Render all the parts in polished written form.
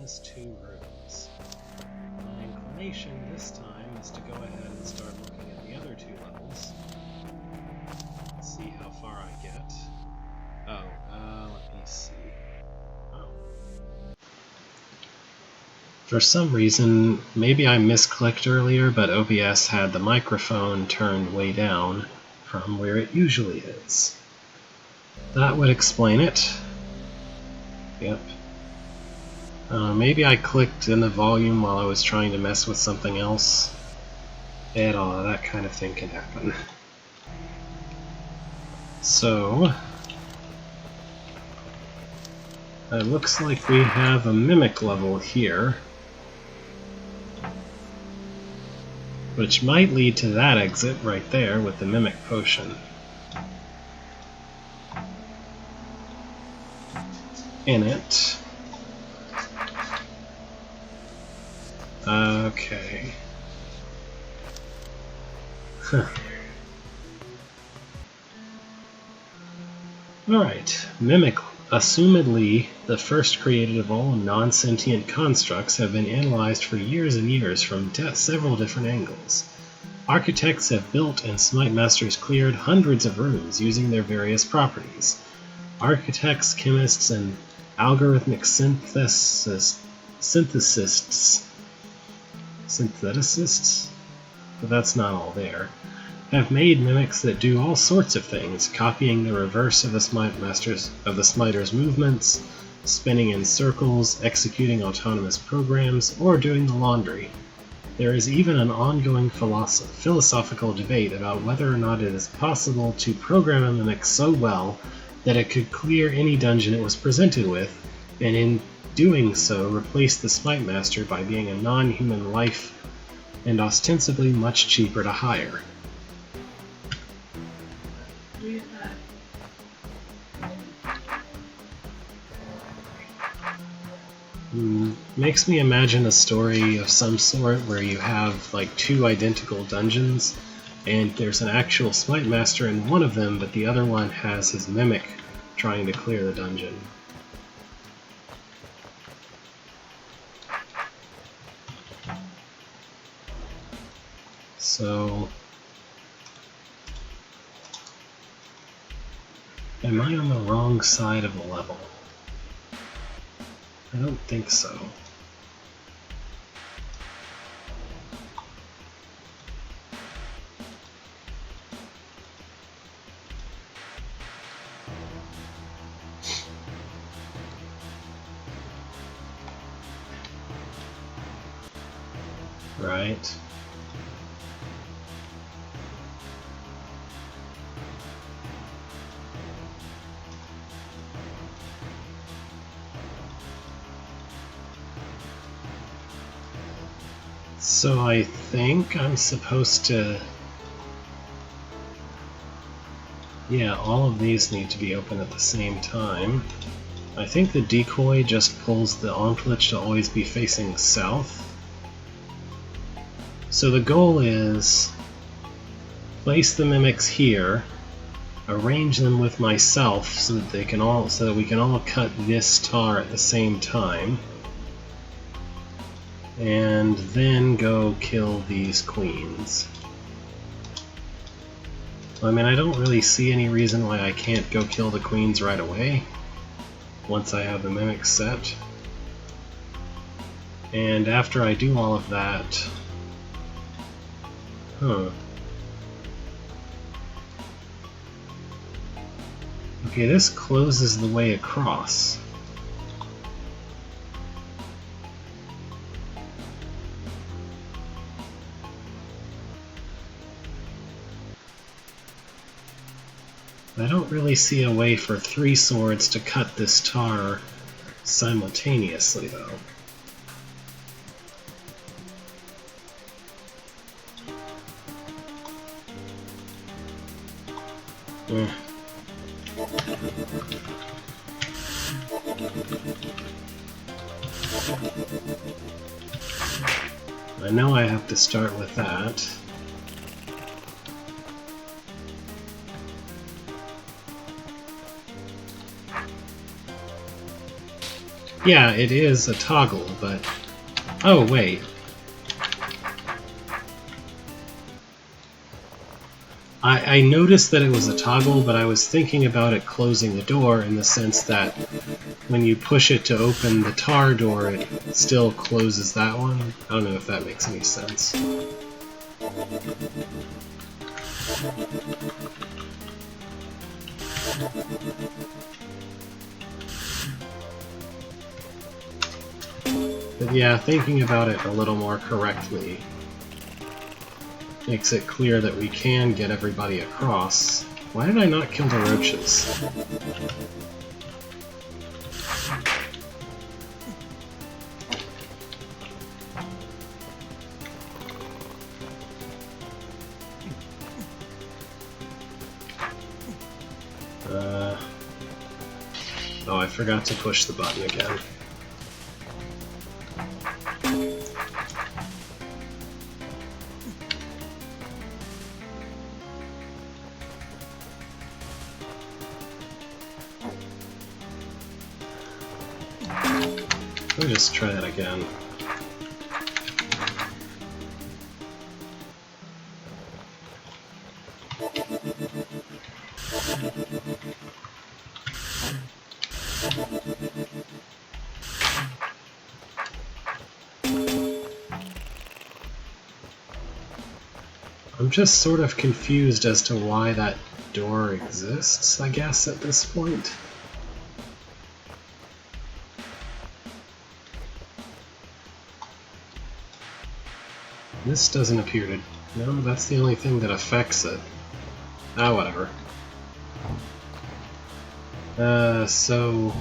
has 2 rooms. My inclination this time is to go ahead and start looking at the other 2 levels. See how far I get. Let me see. Oh. For some reason, maybe I misclicked earlier, but OBS had the microphone turned way down from where it usually is. That would explain it. Yep. Maybe I clicked in the volume while I was trying to mess with something else. And all that kind of thing can happen. So, it looks like we have a Mimic level here, which might lead to that exit right there with the Mimic Potion. In it. Okay. Huh. Alright, Mimic. Assumedly, the first created of all non-sentient constructs have been analyzed for years and years from several different angles. Architects have built and Smite Masters cleared hundreds of rooms using their various properties. Architects, chemists, and algorithmic synthesicists, but that's not all there, have made mimics that do all sorts of things, copying the reverse of the Smiter's movements, spinning in circles, executing autonomous programs, or doing the laundry. There is even an ongoing philosophical debate about whether or not it is possible to program a mimic so well that it could clear any dungeon it was presented with, and in doing so replace the Smite Master by being a non-human life and ostensibly much cheaper to hire. Makes me imagine a story of some sort where you have like 2 identical dungeons and there's an actual Smite Master in one of them, but the other one has his mimic trying to clear the dungeon. So, am I on the wrong side of the level? I don't think so. Right. So I think I'm supposed to... Yeah, all of these need to be open at the same time. I think the decoy just pulls the Amplich to always be facing south. So the goal is place the mimics here, arrange them with myself so that we can all cut this tar at the same time, and then go kill these queens. I mean, I don't really see any reason why I can't go kill the queens right away once I have the mimics set. And after I do all of that... Okay, this closes the way across. I don't really see a way for 3 swords to cut this tar simultaneously, though. I know I have to start with that. Yeah, it is a toggle, but... Oh, wait. I noticed that it was a toggle, but I was thinking about it closing the door in the sense that when you push it to open the tar door, it still closes that one. I don't know if that makes any sense. But yeah, thinking about it a little more correctly makes it clear that we can get everybody across. Why did I not kill the roaches? Oh, I forgot to push the button again. Let me just try that again. I'm just sort of confused as to why that door exists, I guess, at this point. This doesn't appear to... No, that's the only thing that affects it. Ah, whatever. So...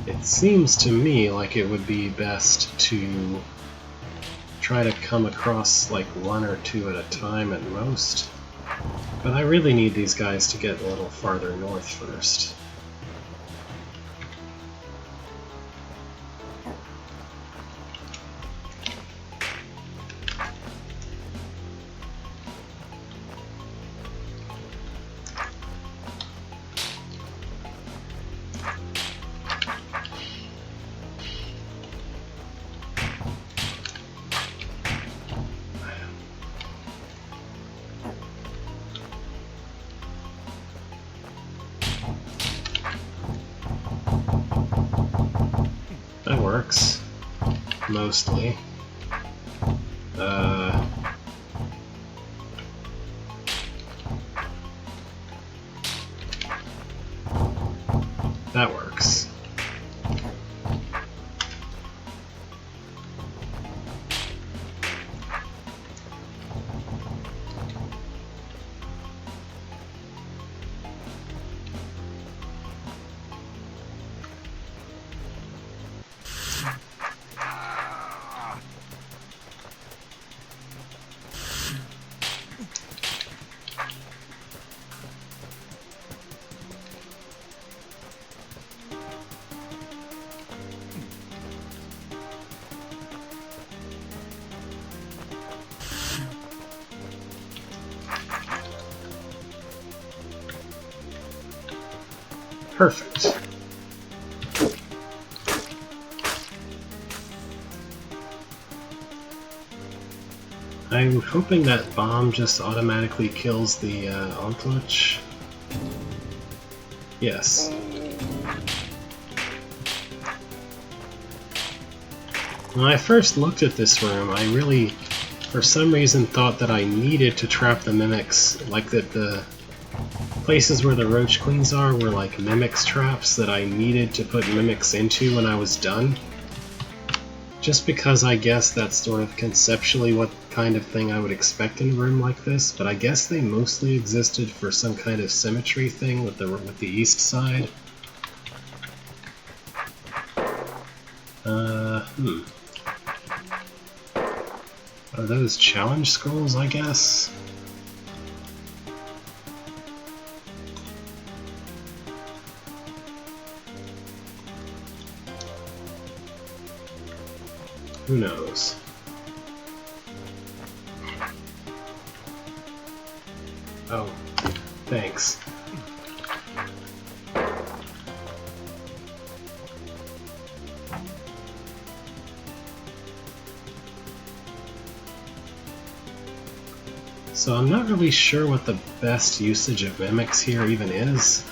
It seems to me like it would be best to try to come across like one or two at a time at most. But I really need these guys to get a little farther north first. That works. Mostly. That works. Perfect. I'm hoping that bomb just automatically kills the Ontlich. Yes. When I first looked at this room, I really, for some reason, thought that I needed to trap the mimics, like that the places where the roach queens are were like mimics traps that I needed to put mimics into when I was done. Just because I guess that's sort of conceptually what kind of thing I would expect in a room like this, but I guess they mostly existed for some kind of symmetry thing with the east side. Are those challenge scrolls, I guess? Who knows? Oh, thanks. So I'm not really sure what the best usage of mimics here even is.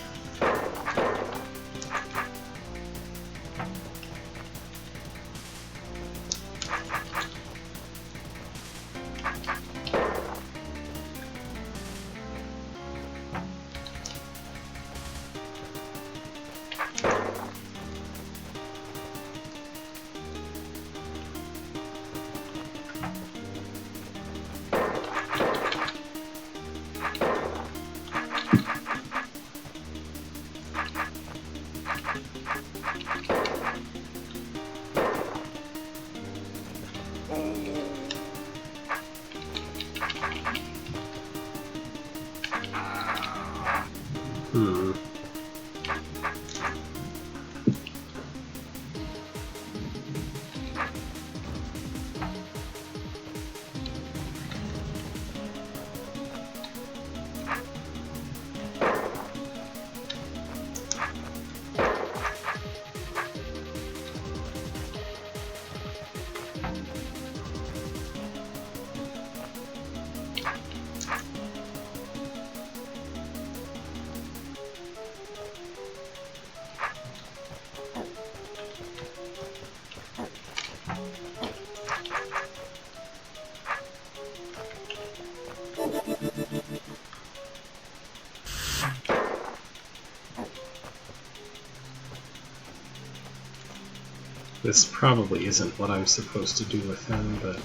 This probably isn't what I'm supposed to do with him, but...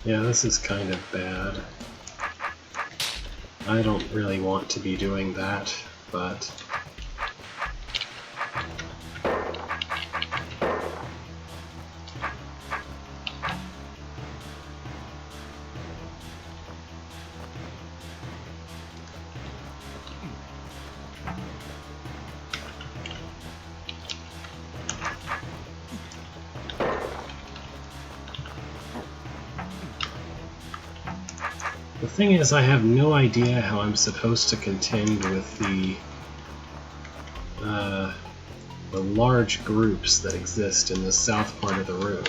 yeah, this is kind of bad. I don't really want to be doing that, but... the thing is, I have no idea how I'm supposed to contend with the large groups that exist in the south part of the room.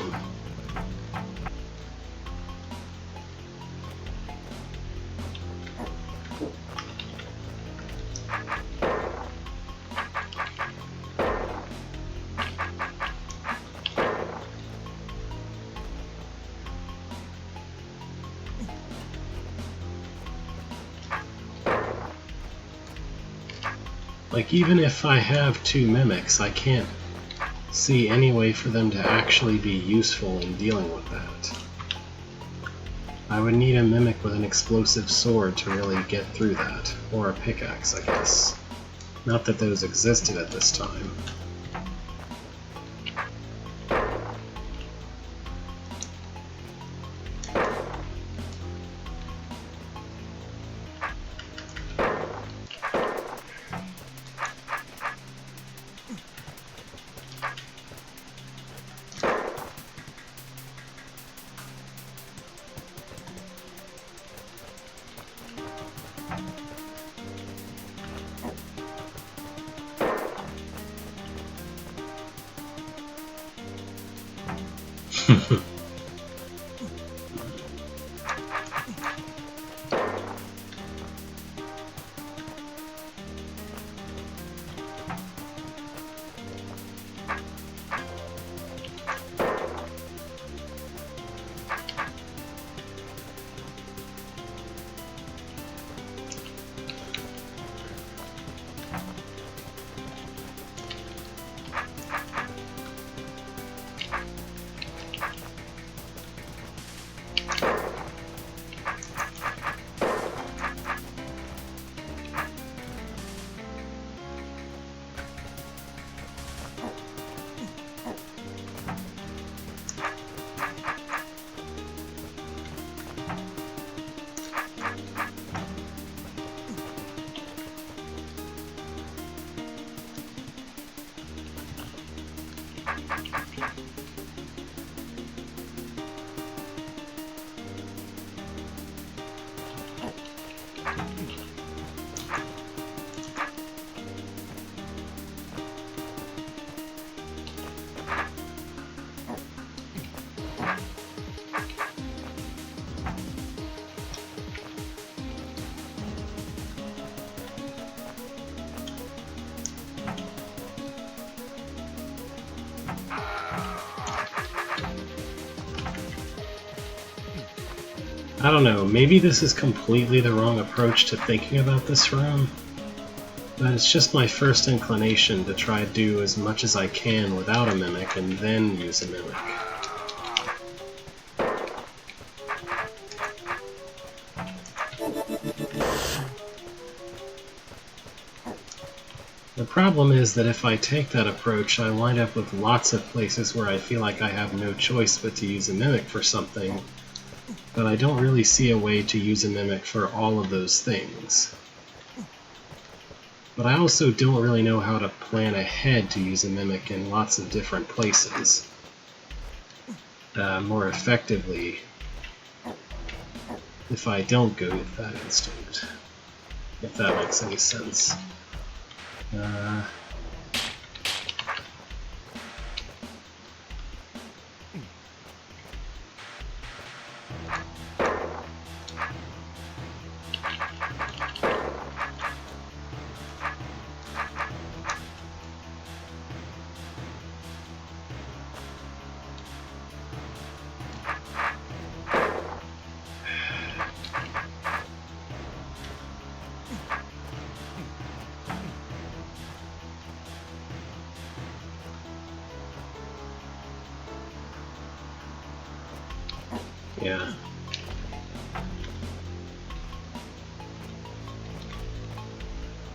Like, even if I have two mimics, I can't see any way for them to actually be useful in dealing with that. I would need a mimic with an explosive sword to really get through that, or a pickaxe, I guess. Not that those existed at this time. I don't know, maybe this is completely the wrong approach to thinking about this room, but it's just my first inclination to try to do as much as I can without a mimic and then use a mimic. The problem is that if I take that approach, I wind up with lots of places where I feel like I have no choice but to use a mimic for something, but I don't really see a way to use a mimic for all of those things. But I also don't really know how to plan ahead to use a mimic in lots of different places more effectively if I don't go with that instinct, if that makes any sense. Yeah.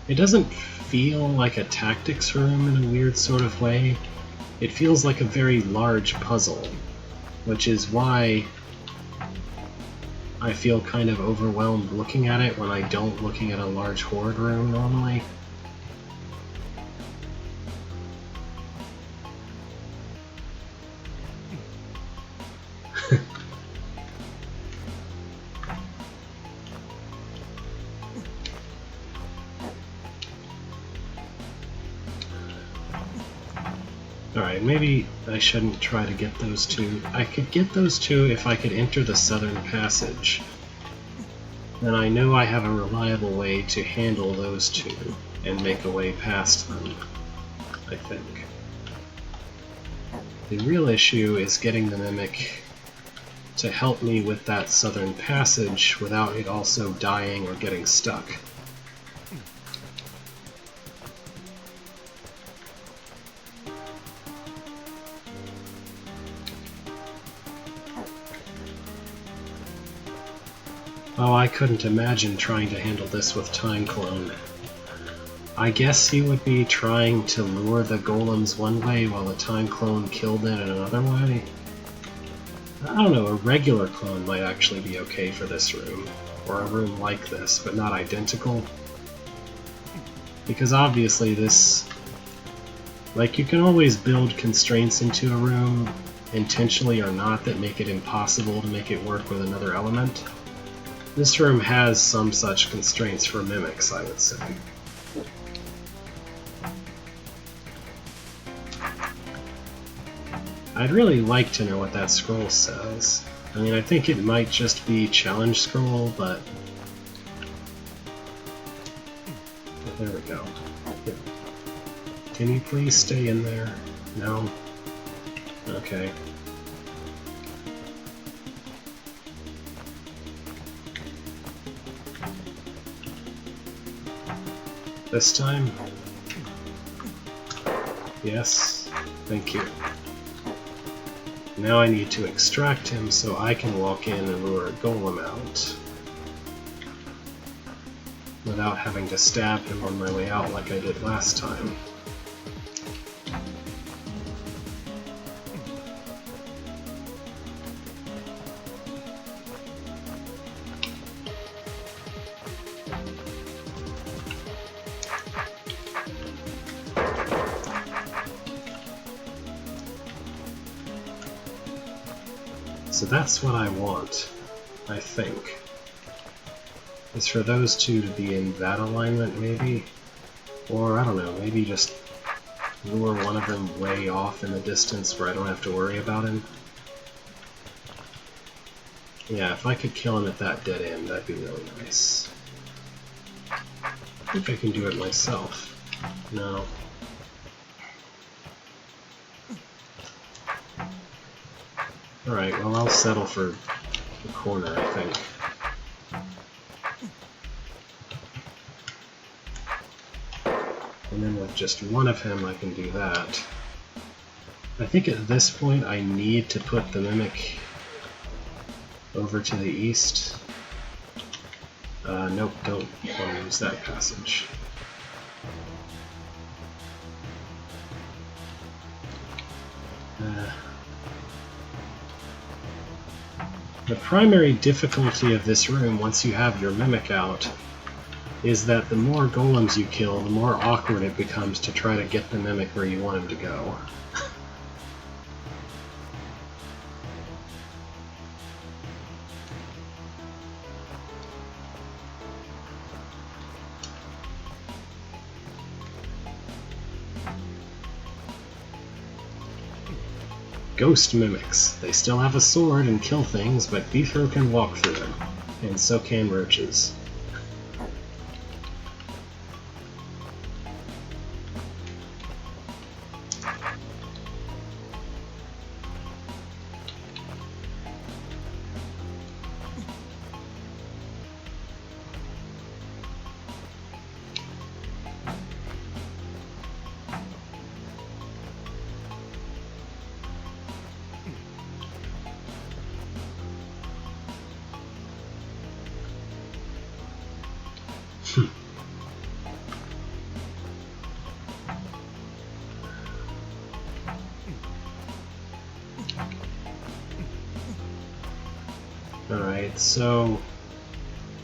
It doesn't feel like a tactics room in a weird sort of way. It feels like a very large puzzle, which is why I feel kind of overwhelmed looking at it when I don't looking at a large horde room normally. Alright, maybe I shouldn't try to get those two. I could get those two if I could enter the southern passage. Then I know I have a reliable way to handle those two and make a way past them, I think. The real issue is getting the Mimic to help me with that southern passage without it also dying or getting stuck. Oh, I couldn't imagine trying to handle this with Time Clone. I guess he would be trying to lure the golems one way while the Time Clone killed it in another way. I don't know, a regular clone might actually be okay for this room, or a room like this, but not identical. Because obviously this... like, you can always build constraints into a room, intentionally or not, that make it impossible to make it work with another element. This room has some such constraints for mimics, I would say. I'd really like to know what that scroll says. I mean, I think it might just be challenge scroll, but... there we go. Can you please stay in there? No? Okay. This time? Yes. Thank you. Now I need to extract him so I can walk in and lure a golem out without having to stab him on my way out like I did last time. So that's what I want, I think. Is for those two to be in that alignment, maybe? Or, I don't know, maybe just lure one of them way off in the distance where I don't have to worry about him. Yeah, if I could kill him at that dead end, that'd be really nice. I think I can do it myself. No. Alright, well I'll settle for the corner, I think. And then with just one of him I can do that. I think at this point I need to put the Mimic over to the east. Nope, don't want to use that passage. The primary difficulty of this room, once you have your Mimic out, is that the more golems you kill, the more awkward it becomes to try to get the Mimic where you want him to go. Ghost Mimics. They still have a sword and kill things, but Beefro can walk through them, and so can roaches. Alright, so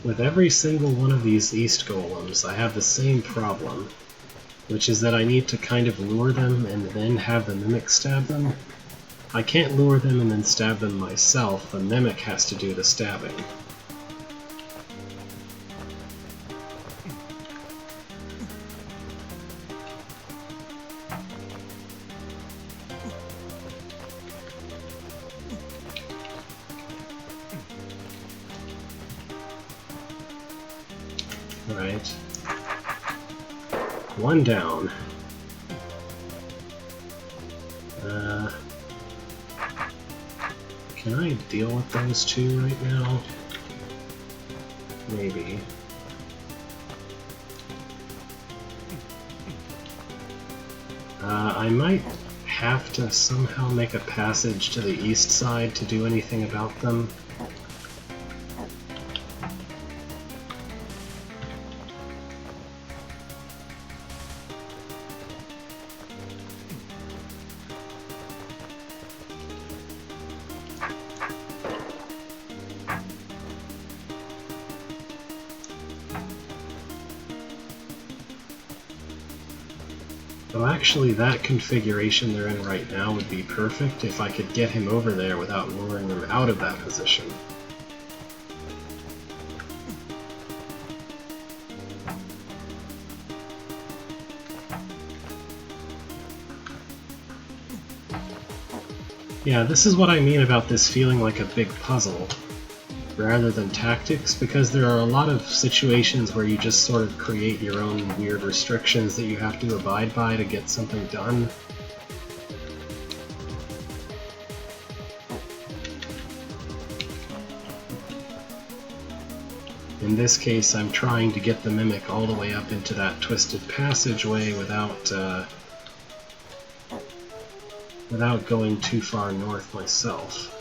with every single one of these East Golems, I have the same problem, which is that I need to kind of lure them and then have the Mimic stab them. I can't lure them and then stab them myself, the Mimic has to do the stabbing. Alright. One down. Can I deal with those two right now? Maybe. I might have to somehow make a passage to the east side to do anything about them. Well, actually, that configuration they're in right now would be perfect if I could get him over there without luring them out of that position. Yeah, this is what I mean about this feeling like a big puzzle, rather than tactics, because there are a lot of situations where you just sort of create your own weird restrictions that you have to abide by to get something done. In this case, I'm trying to get the Mimic all the way up into that twisted passageway without going too far north myself.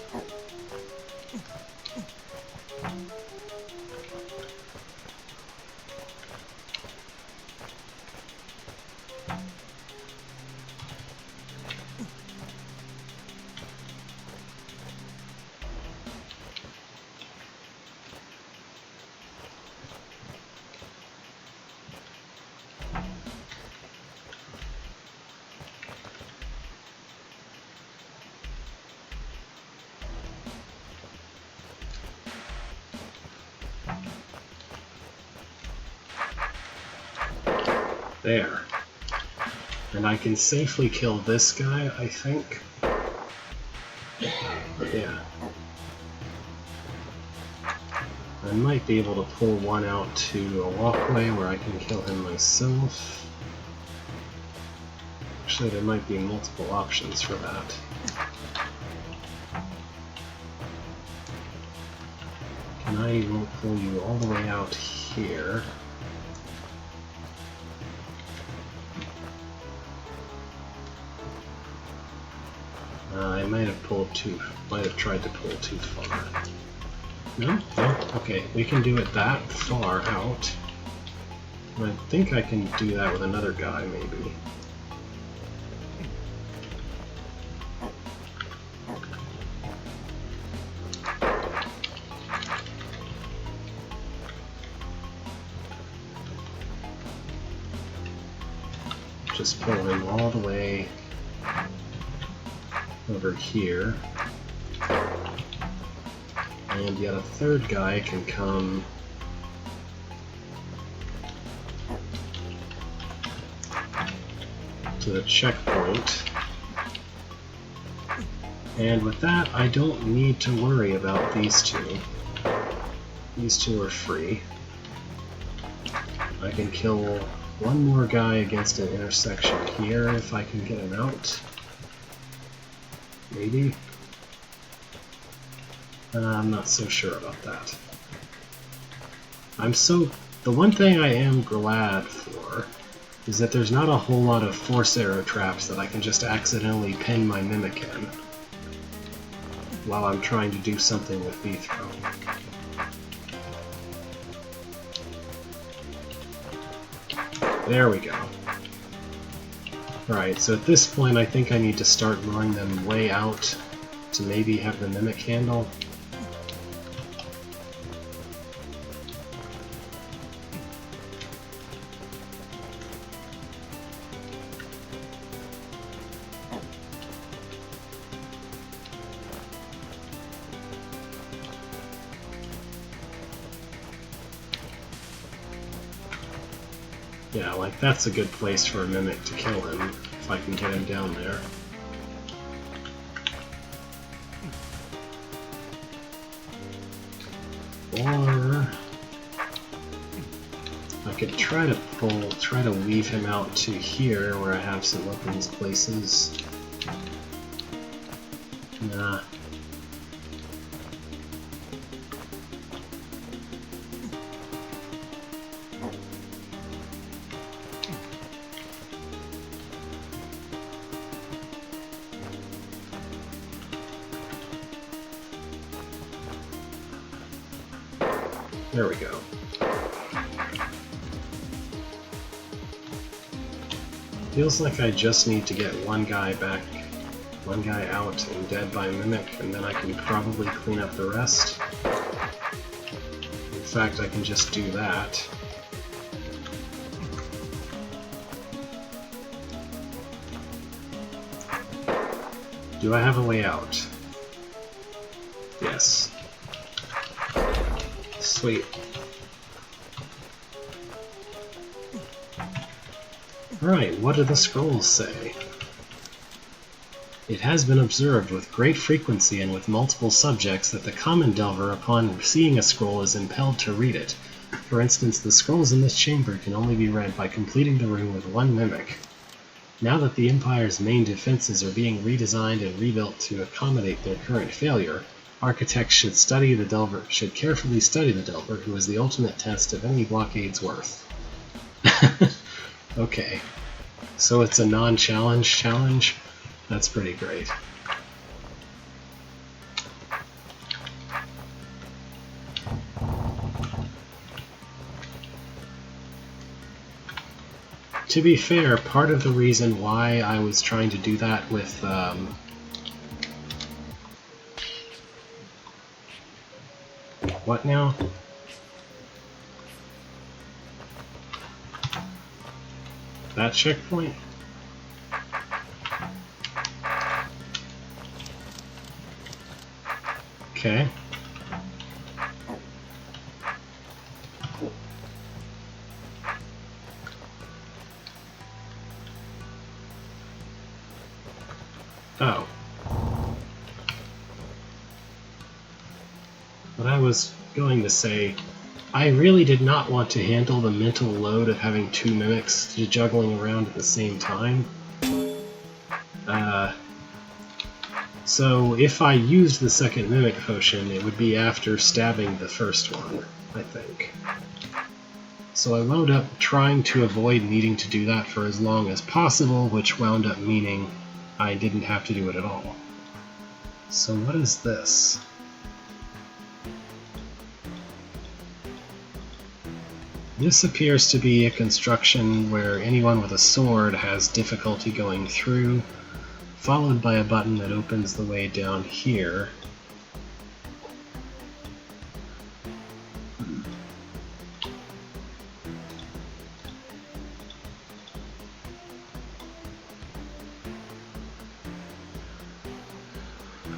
There. And I can safely kill this guy, I think. Yeah. I might be able to pull one out to a walkway where I can kill him myself. Actually, there might be multiple options for that. Can I pull you all the way out here? I might have tried to pull too far. No? No? Okay, we can do it that far out. I think I can do that with another guy, maybe. Just pull him all the way over here. And yet a third guy can come to the checkpoint. And with that, I don't need to worry about these two. These two are free. I can kill one more guy against an intersection here if I can get him out. Maybe. I'm not so sure about that. The one thing I am glad for is that there's not a whole lot of force arrow traps that I can just accidentally pin my Mimic in while I'm trying to do something with B-throw. There we go. Alright, so at this point I think I need to start luring them way out to maybe have the Mimic handle. Yeah, like that's a good place for a Mimic to kill him, if I can get him down there. Or I could try to weave him out to here where I have some open places. Nah. There we go. Feels like I just need to get one guy out and dead by Mimic, and then I can probably clean up the rest. In fact, I can just do that. Do I have a way out? Yes. Sweet. Alright, what do the scrolls say? It has been observed with great frequency and with multiple subjects that the common delver upon seeing a scroll is impelled to read it. For instance, the scrolls in this chamber can only be read by completing the room with one Mimic. Now that the Empire's main defenses are being redesigned and rebuilt to accommodate their current failure, architects should carefully study the Delver, who is the ultimate test of any blockade's worth. Okay, so it's a non-challenge challenge? That's pretty great. To be fair, part of the reason why I was trying to do that with what now? That checkpoint? Okay. Oh. What I was going to say, I really did not want to handle the mental load of having two Mimics juggling around at the same time. So if I used the second Mimic potion, it would be after stabbing the first one, I think. So I wound up trying to avoid needing to do that for as long as possible, which wound up meaning I didn't have to do it at all. So what is this? This appears to be a construction where anyone with a sword has difficulty going through, followed by a button that opens the way down here.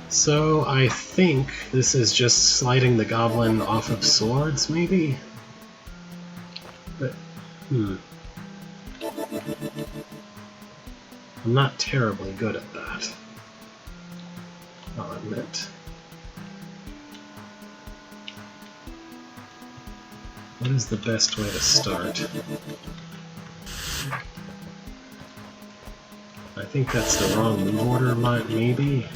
So I think this is just sliding the goblin off of swords, maybe? But, I'm not terribly good at that, I'll admit. What is the best way to start? I think that's the wrong move order, maybe?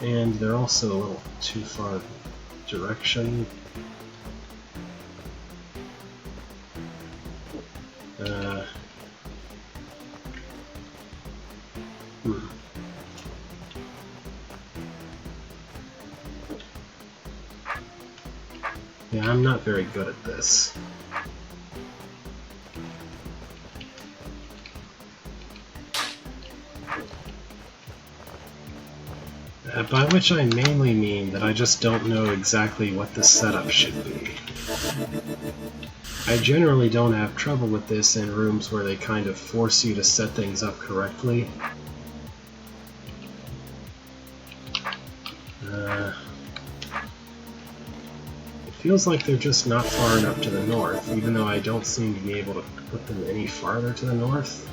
And they're also a little too far direction. Yeah, I'm not very good at this. By which I mainly mean that I just don't know exactly what the setup should be. I generally don't have trouble with this in rooms where they kind of force you to set things up correctly. It feels like they're just not far enough to the north, even though I don't seem to be able to put them any farther to the north.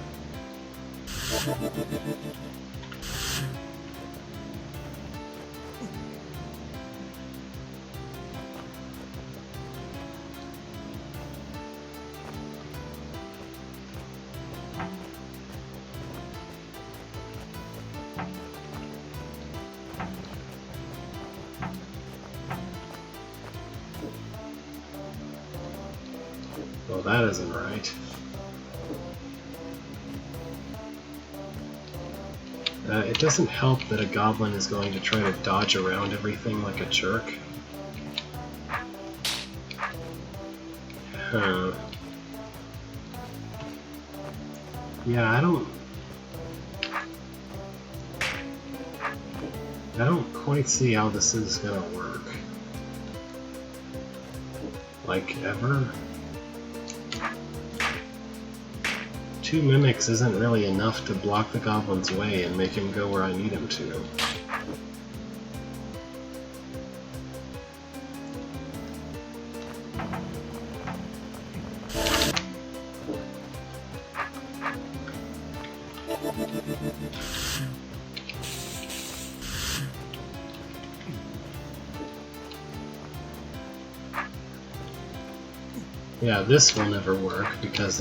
Well, that isn't right. It doesn't help that a goblin is going to try to dodge around everything like a jerk. Yeah, I don't quite see how this is gonna work. Like, ever? 2 mimics isn't really enough to block the goblin's way and make him go where I need him to. Yeah, this will never work because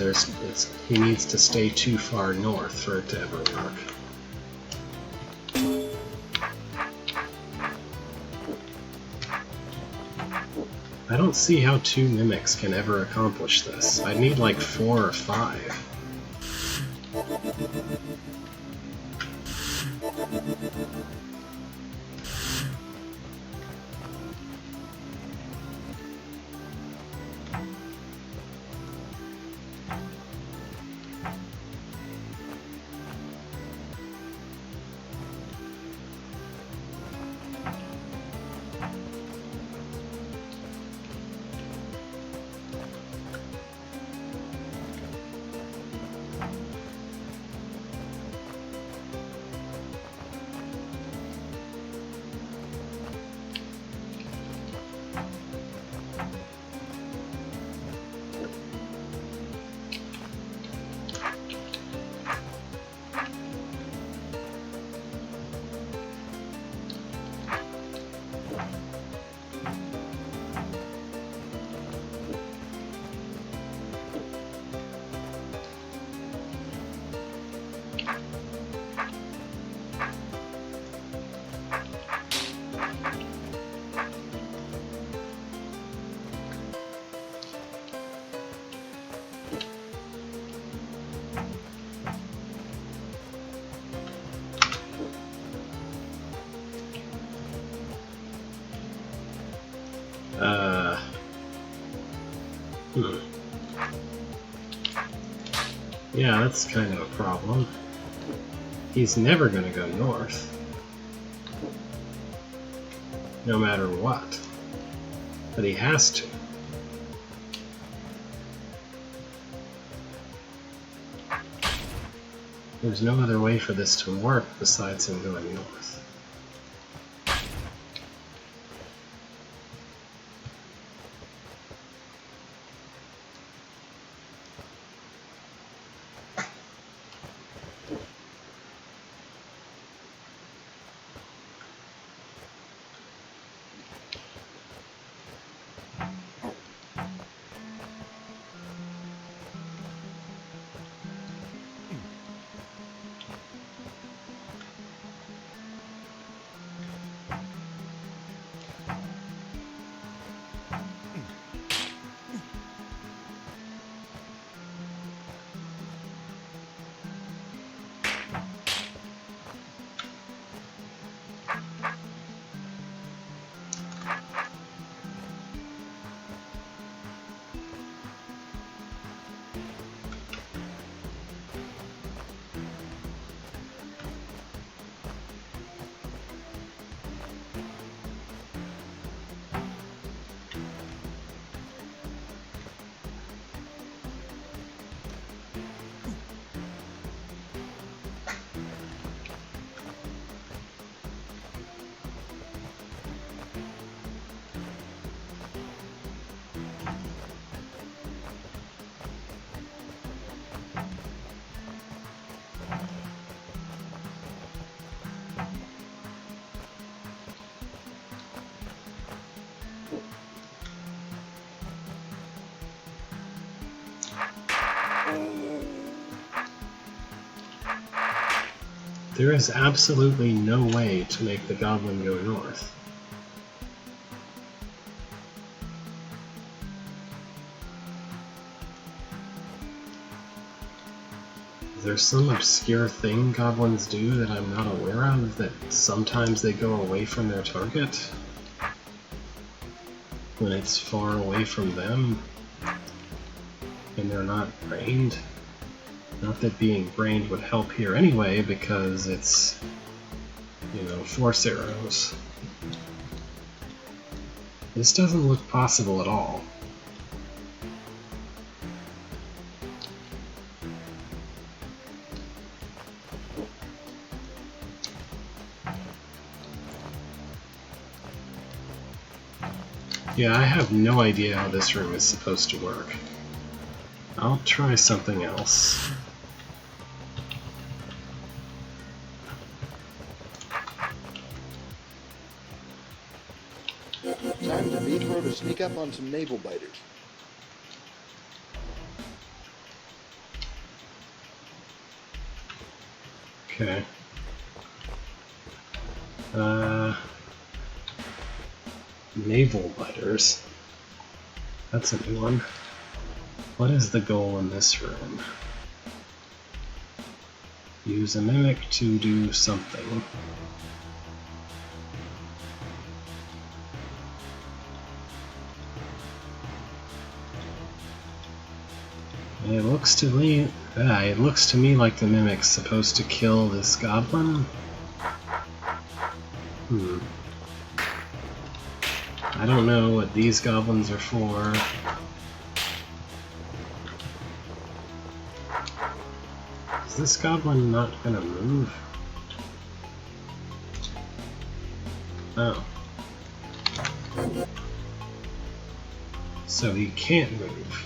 he needs to stay too far north for it to ever work. I don't see how 2 mimics can ever accomplish this. I'd need like 4 or 5. Yeah, that's kind of a problem. He's never going to go north. No matter what. But he has to. There's no other way for this to work besides him going north. There is absolutely no way to make the goblin go north. Is there some obscure thing goblins do that I'm not aware of, that sometimes they go away from their target when it's far away from them and they're not brained? Not that being brained would help here anyway, because it's, you know, force arrows. This doesn't look possible at all. Yeah, I have no idea how this room is supposed to work. I'll try something else. Time to Meatro to sneak up on some navel biters. Okay. Navel biters. That's a new one. What is the goal in this room? Use a mimic to do something. It looks to me like the mimic's supposed to kill this goblin. I don't know what these goblins are for. Is this goblin not gonna move? Oh. So he can't move.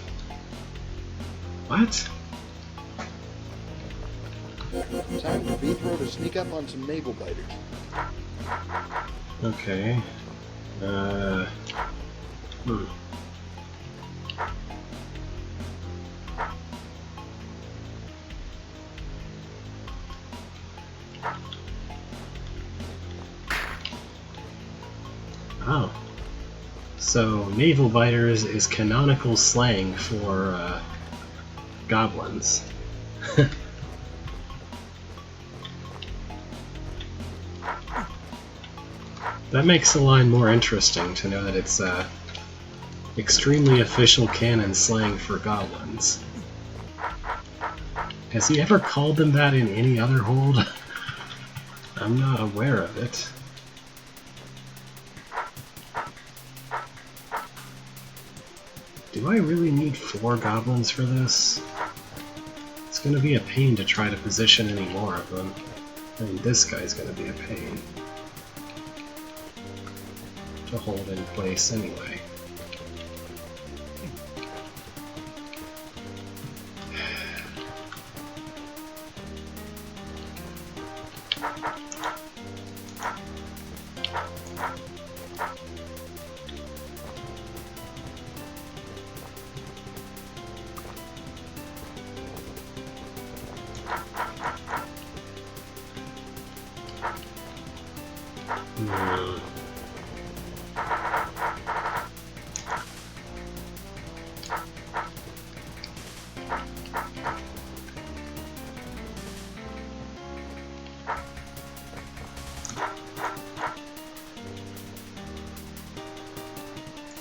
What? Time for Meatro to sneak up on some navel biters. Okay. Oh. So, navel biters is canonical slang for, goblins. That makes the line more interesting to know that it's Extremely official canon slang for goblins. Has he ever called them that in any other hold? I'm not aware of it. Do I really need 4 goblins for this? It's gonna be a pain to try to position any more of them. I mean, this guy's gonna be a pain to hold in place anyway.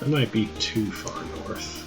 That might be too far north.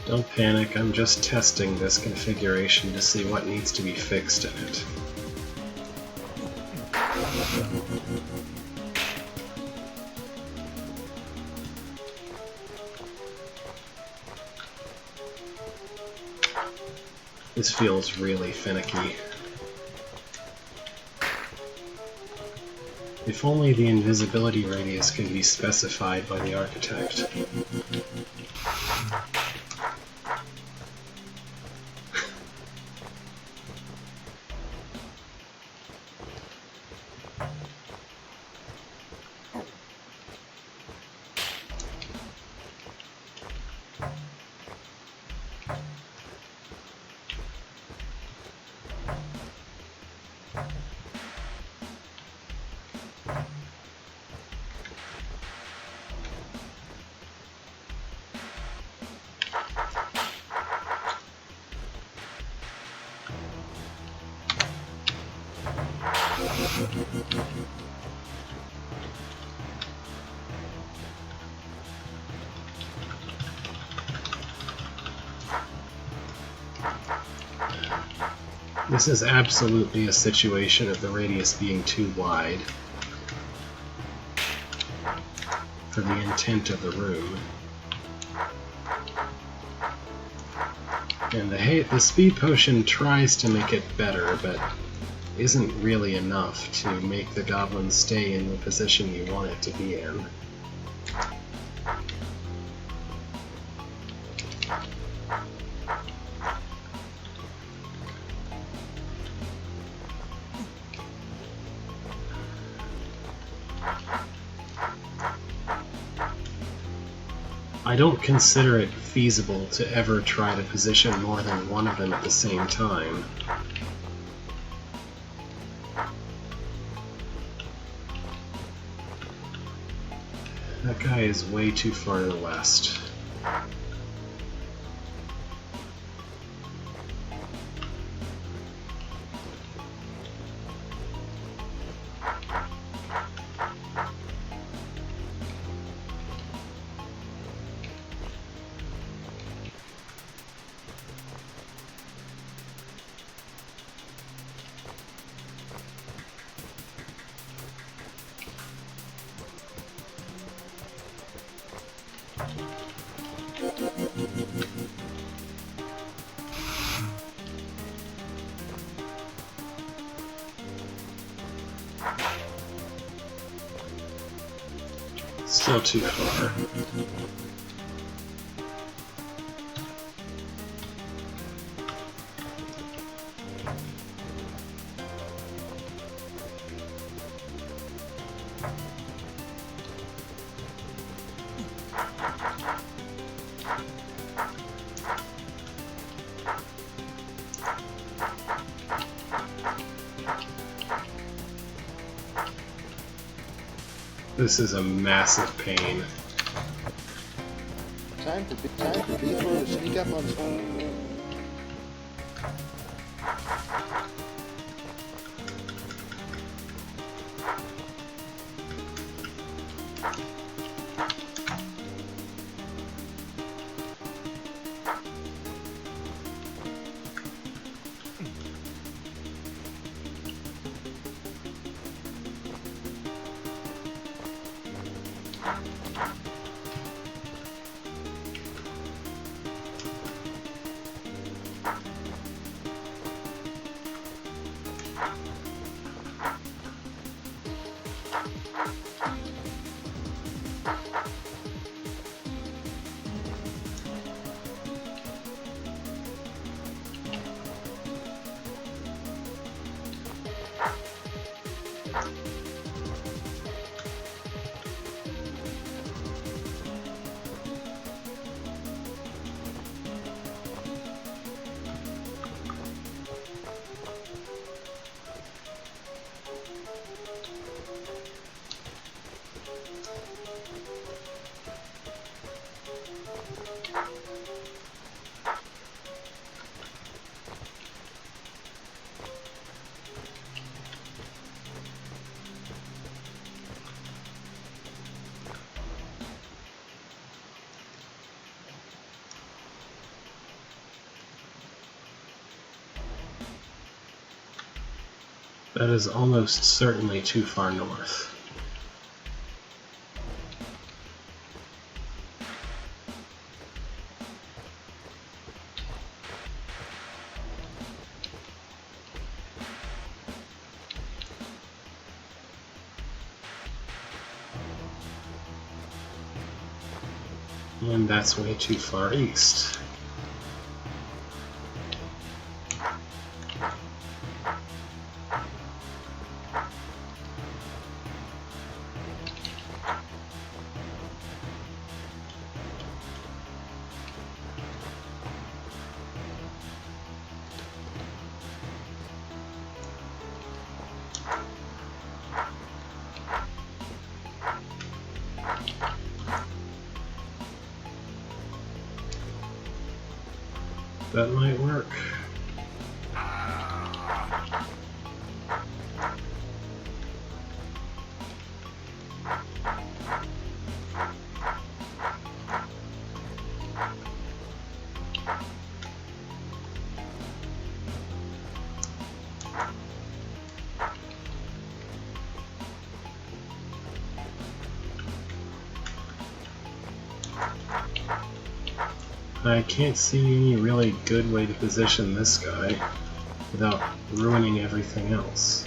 Don't panic, I'm just testing this configuration to see what needs to be fixed in it. This feels really finicky. If only the invisibility radius could be specified by the architect. This is absolutely a situation of the radius being too wide for the intent of the room. And the speed potion tries to make it better, but isn't really enough to make the goblin stay in the position you want it to be in. I don't consider it feasible to ever try to position more than one of them at the same time. That guy is way too far to the west. Still too far. This is a massive pain. Time for Beefro to sneak up on some... That is almost certainly too far north. And that's way too far east. That might work. I can't see any really good way to position this guy without ruining everything else.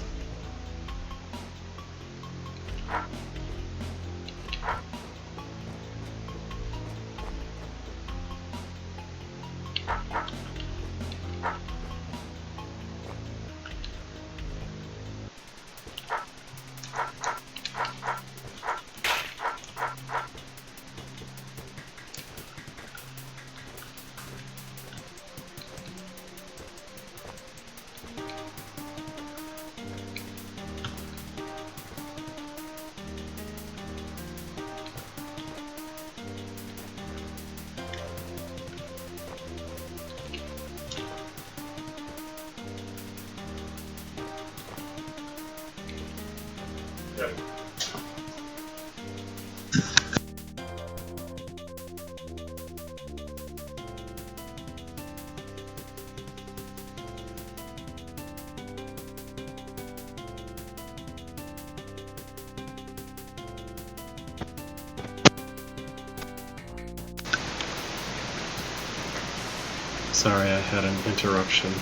Sorry, I had an interruption.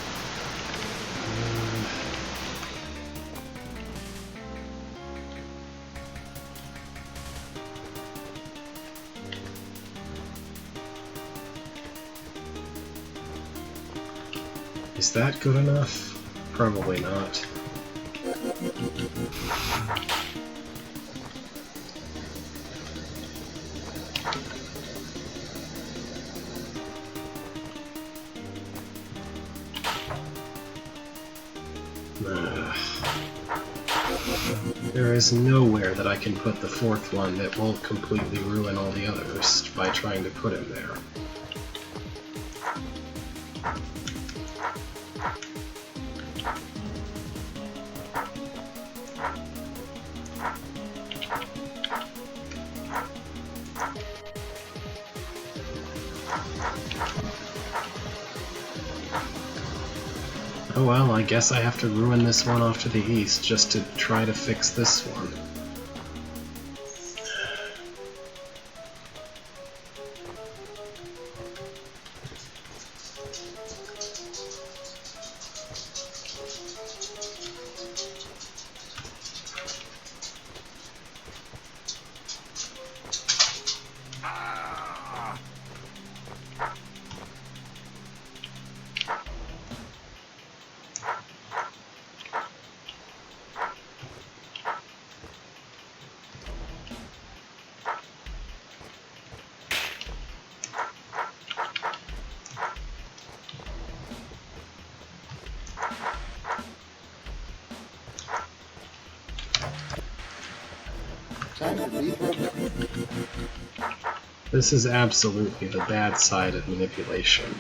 Is that good enough? Probably not. There is nowhere that I can put the fourth one that won't completely ruin all the others by trying to put him there. Oh well, I guess I have to ruin this one off to the east just to try to fix this one. Time to reprogram. This is absolutely the bad side of manipulation.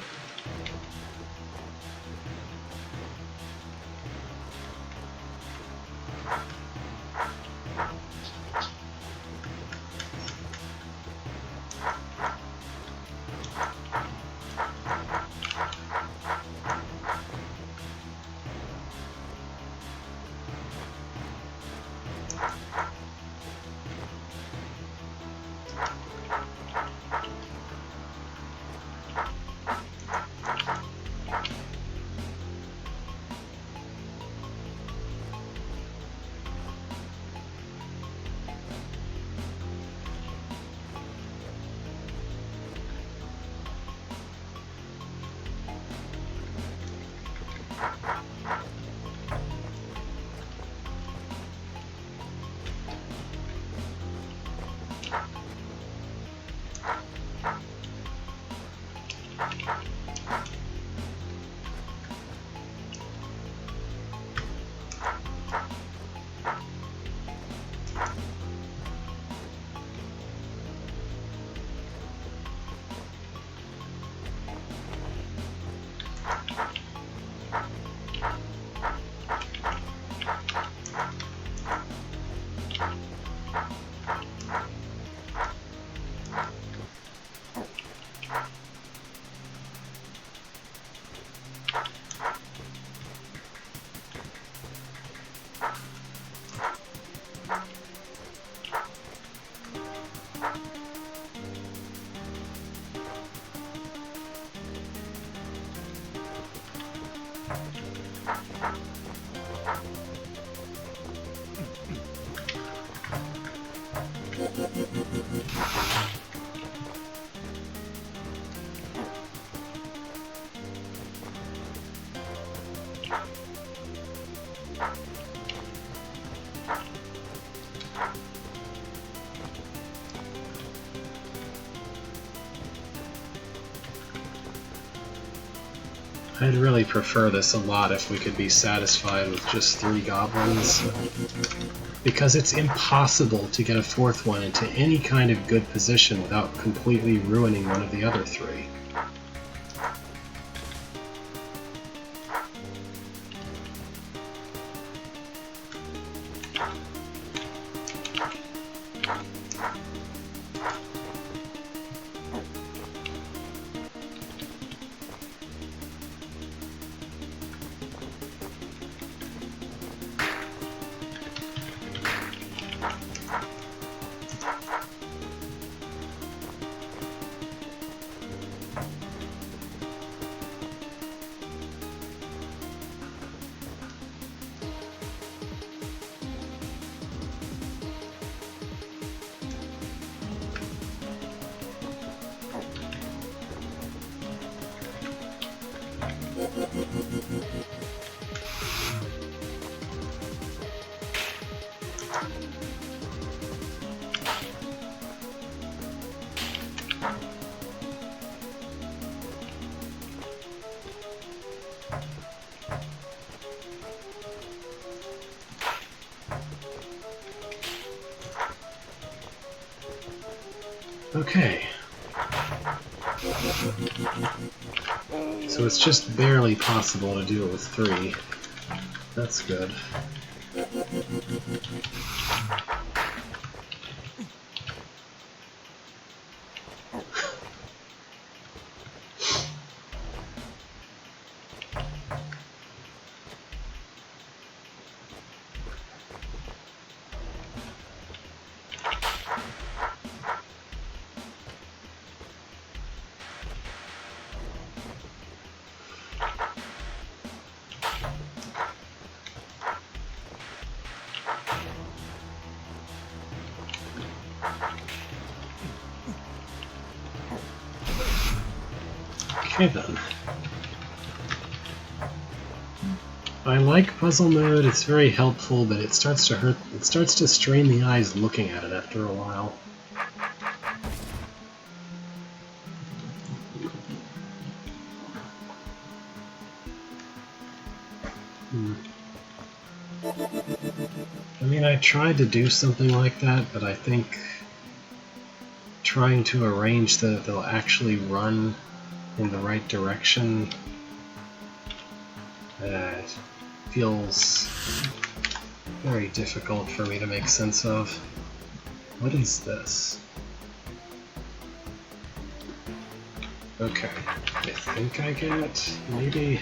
I'd really prefer this a lot if we could be satisfied with just 3 goblins, because it's impossible to get a 4th one into any kind of good position without completely ruining one of the other 3. Okay. So it's just barely possible to do it with 3. That's good. Okay then. I like puzzle mode, it's very helpful, but it starts to hurt. It starts to strain the eyes looking at it after a while. I mean, I tried to do something like that, but I think trying to arrange that they'll actually run in the right direction feels very difficult for me to make sense of. What is this? Okay, I think I get it, maybe.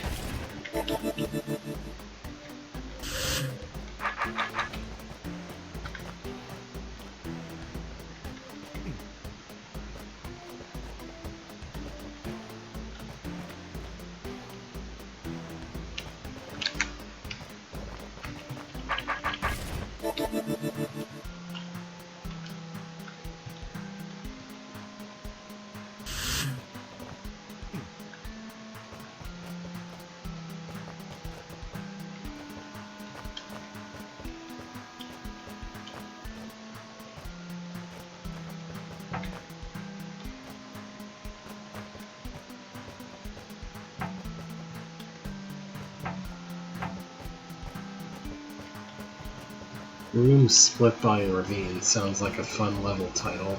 Room Split by a Ravine sounds like a fun level title.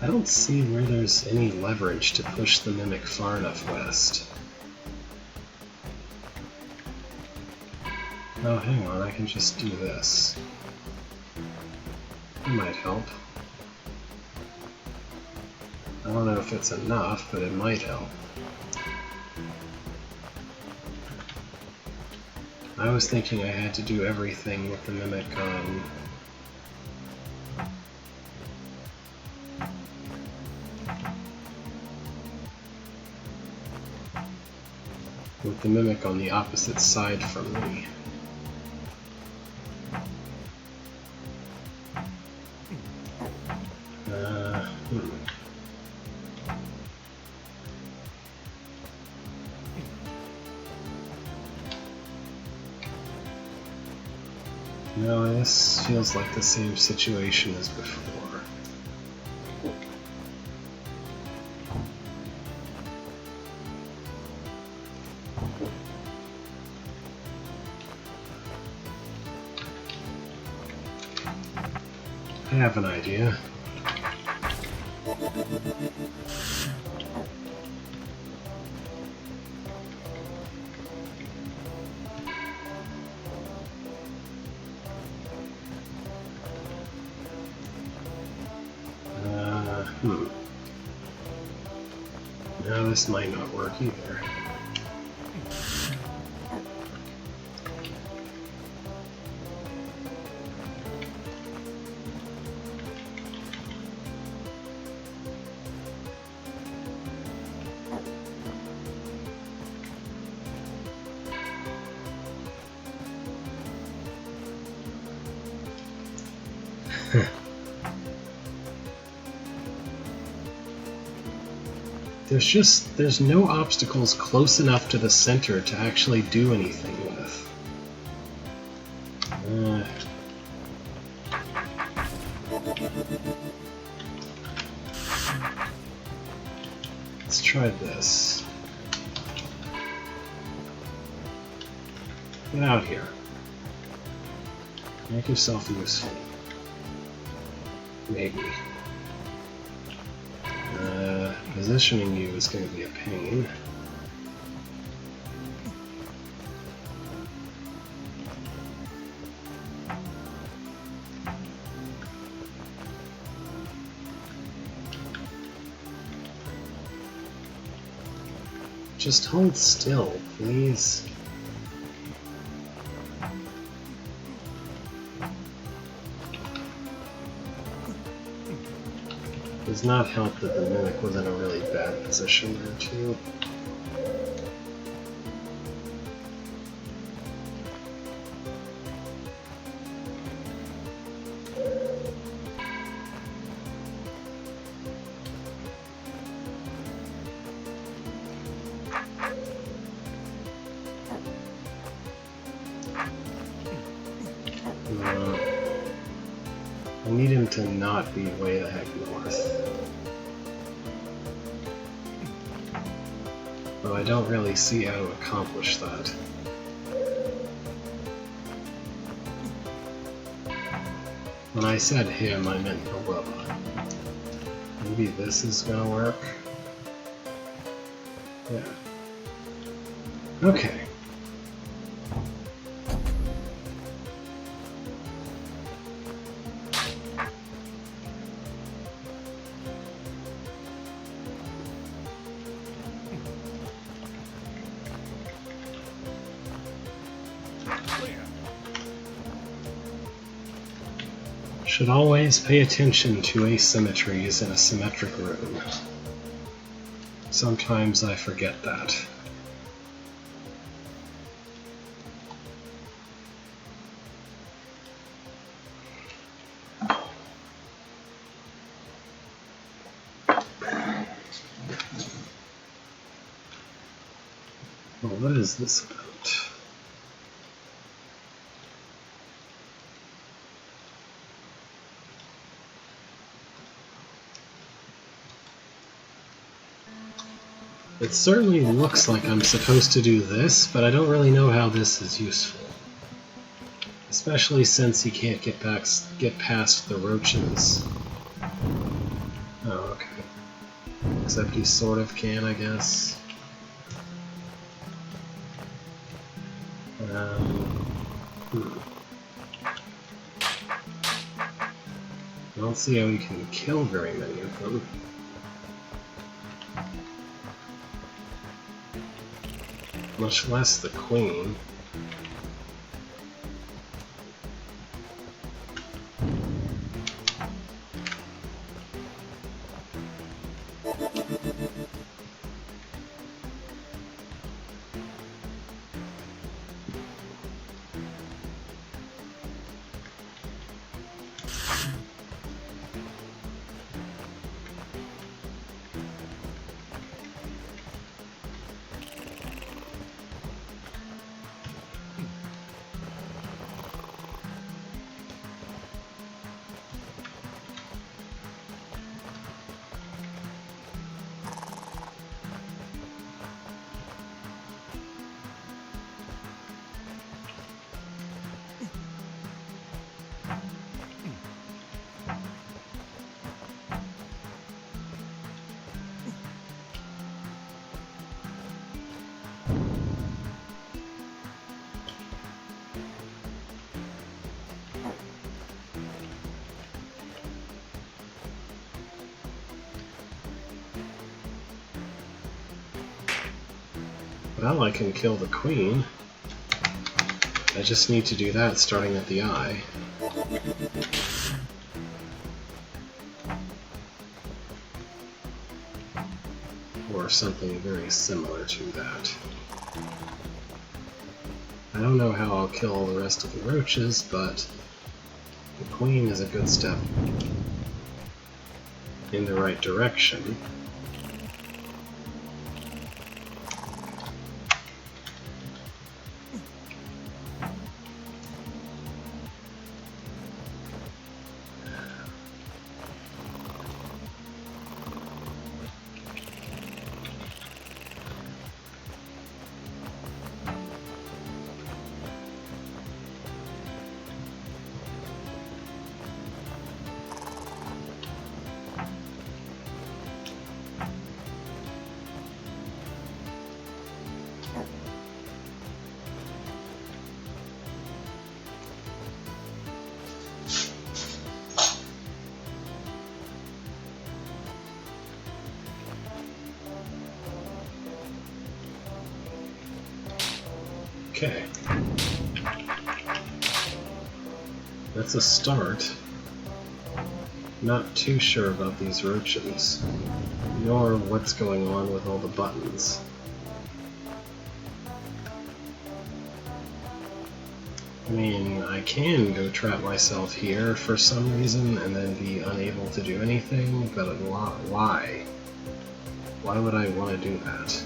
I don't see where there's any leverage to push the Mimic far enough west. Oh, hang on, I can just do this. That might help. I don't know if it's enough, but it might help. I was thinking I had to do everything with the Mimic on. With the Mimic on the opposite side from me. No, this feels like the same situation as before. I have an idea. No, this might not work either. There's no obstacles close enough to the center to actually do anything with. Let's try this. Get out here. Make yourself useful. Maybe. Positioning you is going to be a pain. Just hold still, please. Does not help that the Mimic was in a really bad position there too. I need him to not be way the heck north. Though I don't really see how to accomplish that. When I said him, I meant the robot. Maybe this is gonna work? Yeah. Okay. Should always pay attention to asymmetries in a symmetric room. Sometimes I forget that. Well, what is this about? It certainly looks like I'm supposed to do this, but I don't really know how this is useful. Especially since he can't get past the roaches. Oh, okay. Except he sort of can, I guess. I don't see how he can kill very many of them. Much less the queen. Well, I can kill the queen. I just need to do that starting at the eye. Or something very similar to that. I don't know how I'll kill all the rest of the roaches, but the queen is a good step in the right direction. Okay. That's a start. Not too sure about these roaches, nor what's going on with all the buttons. I mean, I can go trap myself here for some reason and then be unable to do anything, but why? Why would I want to do that?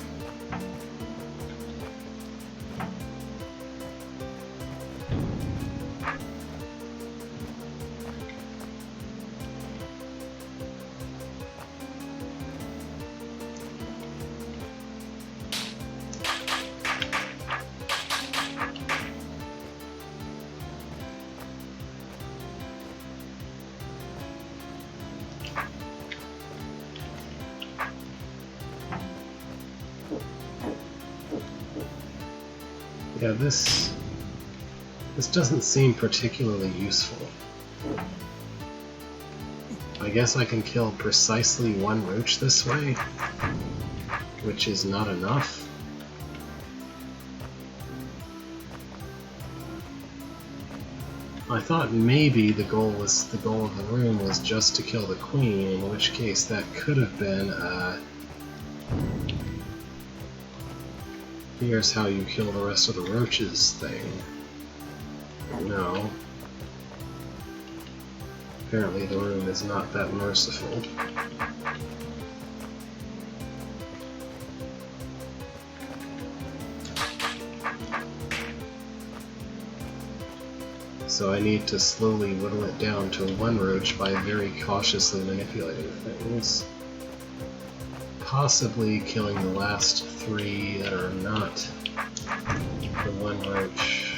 Yeah, this doesn't seem particularly useful. I guess I can kill precisely one roach this way, which is not enough. I thought maybe the goal of the room was just to kill the queen, in which case that could have been here's how you kill the rest of the roaches thing. No. Apparently the room is not that merciful. So I need to slowly whittle it down to one roach by very cautiously manipulating things. Possibly killing the last three that are not the one roach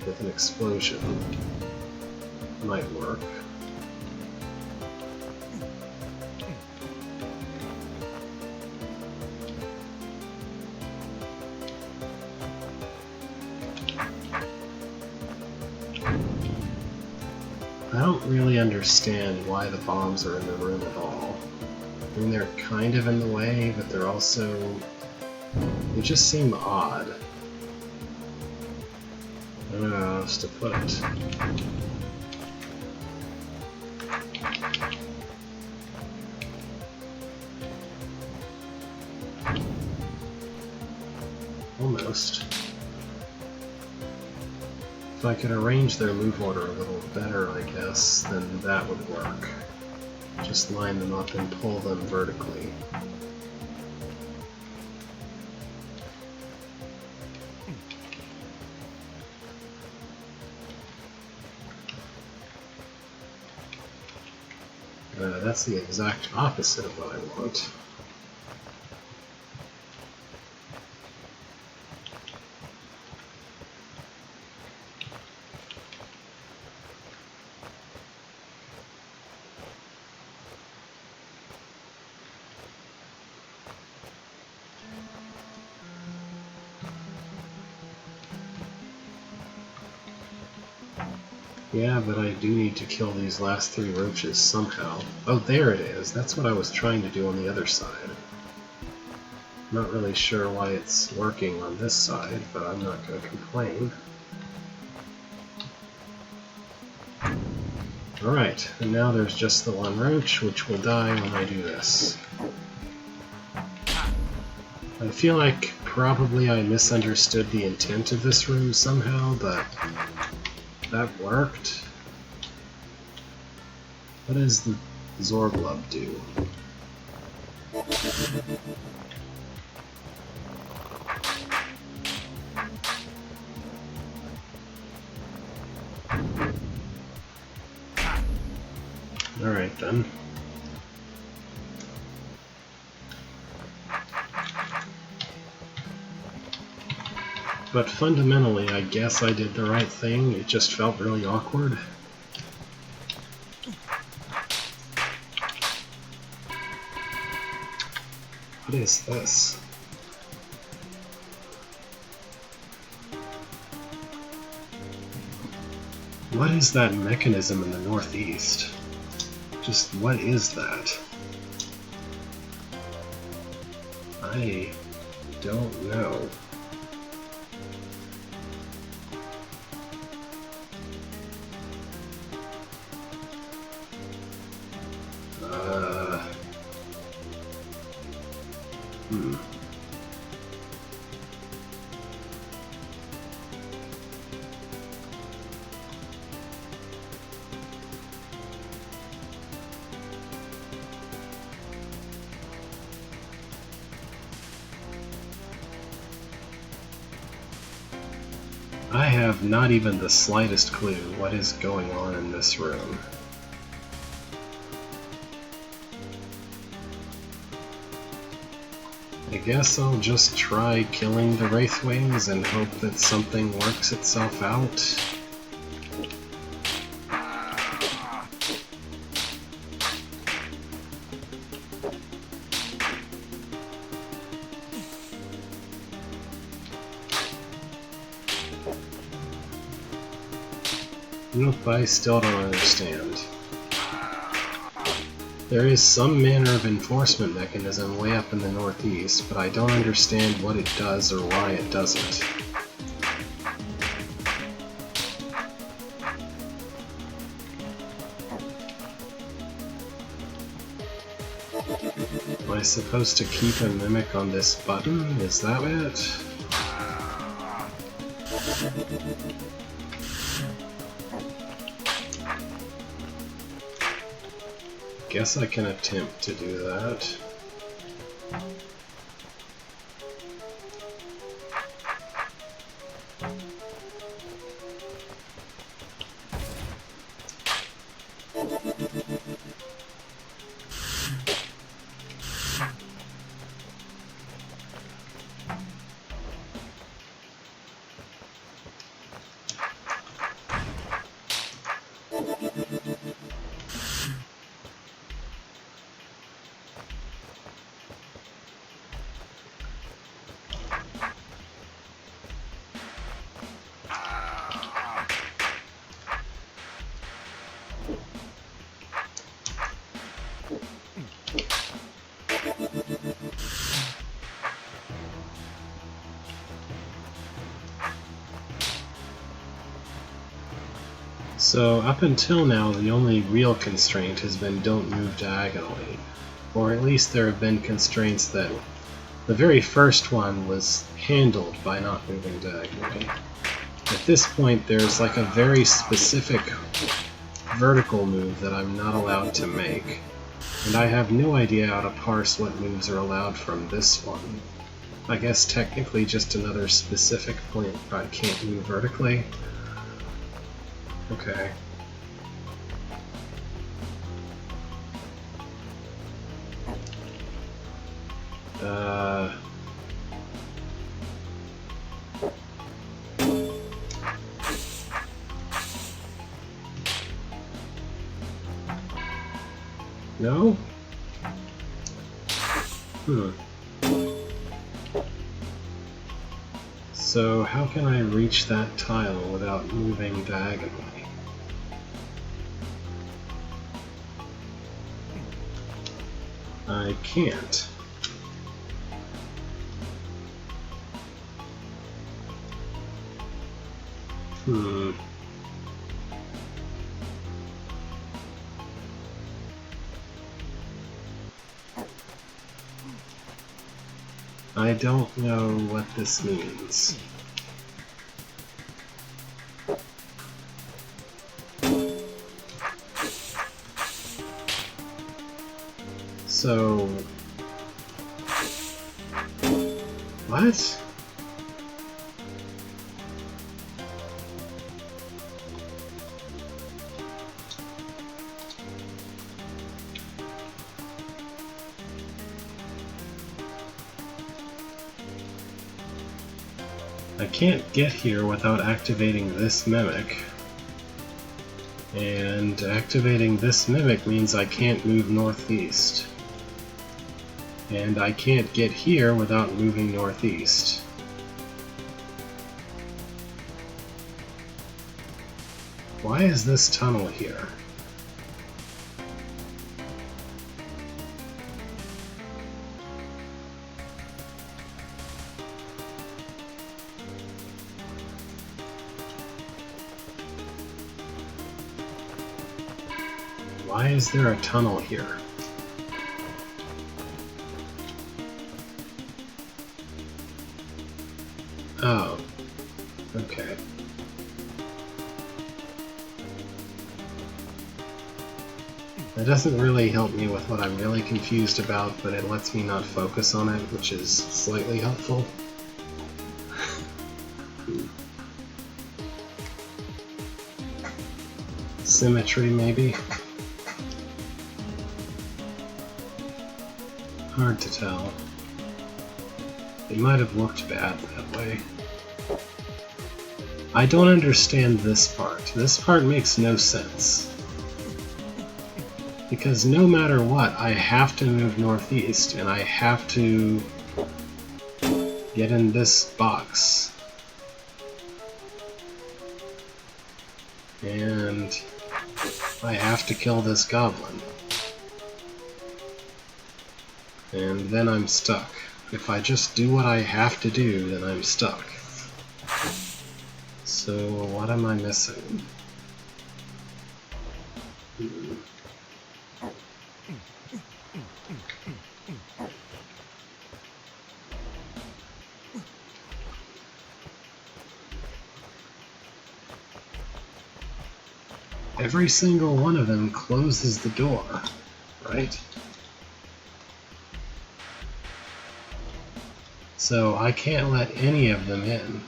with an explosion might work. I don't really understand why the bombs are in the room at all. I mean, they're kind of in the way, but they're also... they just seem odd. I don't know how else to put it. Almost. If I could arrange their move order a little better, I guess, then that would work. Just line them up and pull them vertically. That's the exact opposite of what I want. Yeah, but I do need to kill these last three roaches somehow. Oh, there it is. That's what I was trying to do on the other side. I'm not really sure why it's working on this side, but I'm not going to complain. Alright, and now there's just the one roach, which will die when I do this. I feel like probably I misunderstood the intent of this room somehow, but that worked. What does the Zorglub do? Alright then. But fundamentally, I guess I did the right thing. It just felt really awkward. What is this? What is that mechanism in the northeast? Just what is that? I don't know. I have not even the slightest clue what is going on in this room. I guess I'll just try killing the Wraithwings and hope that something works itself out. Nope, I still don't understand. There is some manner of enforcement mechanism way up in the northeast, but I don't understand what it does or why it doesn't. Am I supposed to keep a mimic on this button? Is that it? Guess I can attempt to do that. So up until now, the only real constraint has been don't move diagonally. Or at least there have been constraints that the very first one was handled by not moving diagonally. At this point, there's like a very specific vertical move that I'm not allowed to make. And I have no idea how to parse what moves are allowed from this one. I guess technically just another specific point where I can't move vertically. Okay. No? So how can I reach that tile without moving diagonally? I can't. I don't know what this means. So... what? I can't get here without activating this mimic. And activating this mimic means I can't move northeast. And I can't get here without moving northeast. Why is this tunnel here? Why is there a tunnel here? Oh. Okay. That doesn't really help me with what I'm really confused about, but it lets me not focus on it, which is slightly helpful. Symmetry, maybe? Hard to tell. It might have looked bad that way. I don't understand this part. This part makes no sense. Because no matter what, I have to move northeast, and I have to get in this box. And I have to kill this goblin. And then I'm stuck. If I just do what I have to do, then I'm stuck. So what am I missing? Every single one of them closes the door, right? So I can't let any of them in.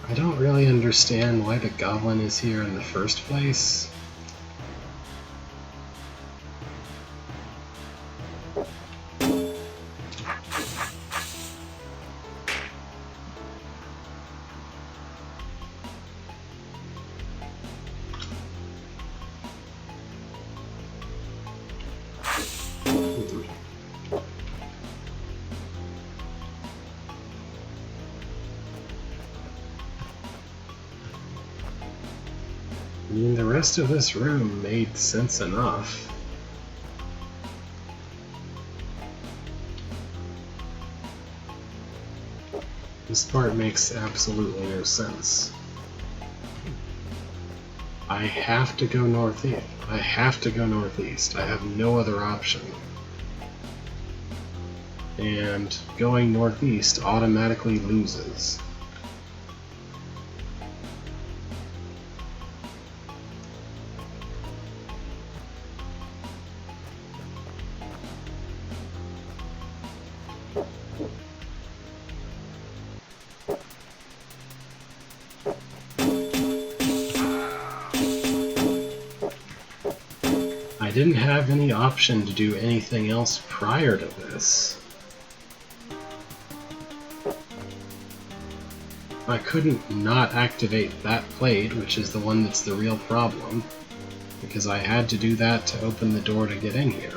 I don't really understand why the goblin is here in the first place. I mean, the rest of this room made sense enough. This part makes absolutely no sense. I have to go northeast. I have to go northeast. I have no other option. And going northeast automatically loses. I didn't have any option to do anything else prior to this. I couldn't not activate that plate, which is the one that's the real problem, because I had to do that to open the door to get in here.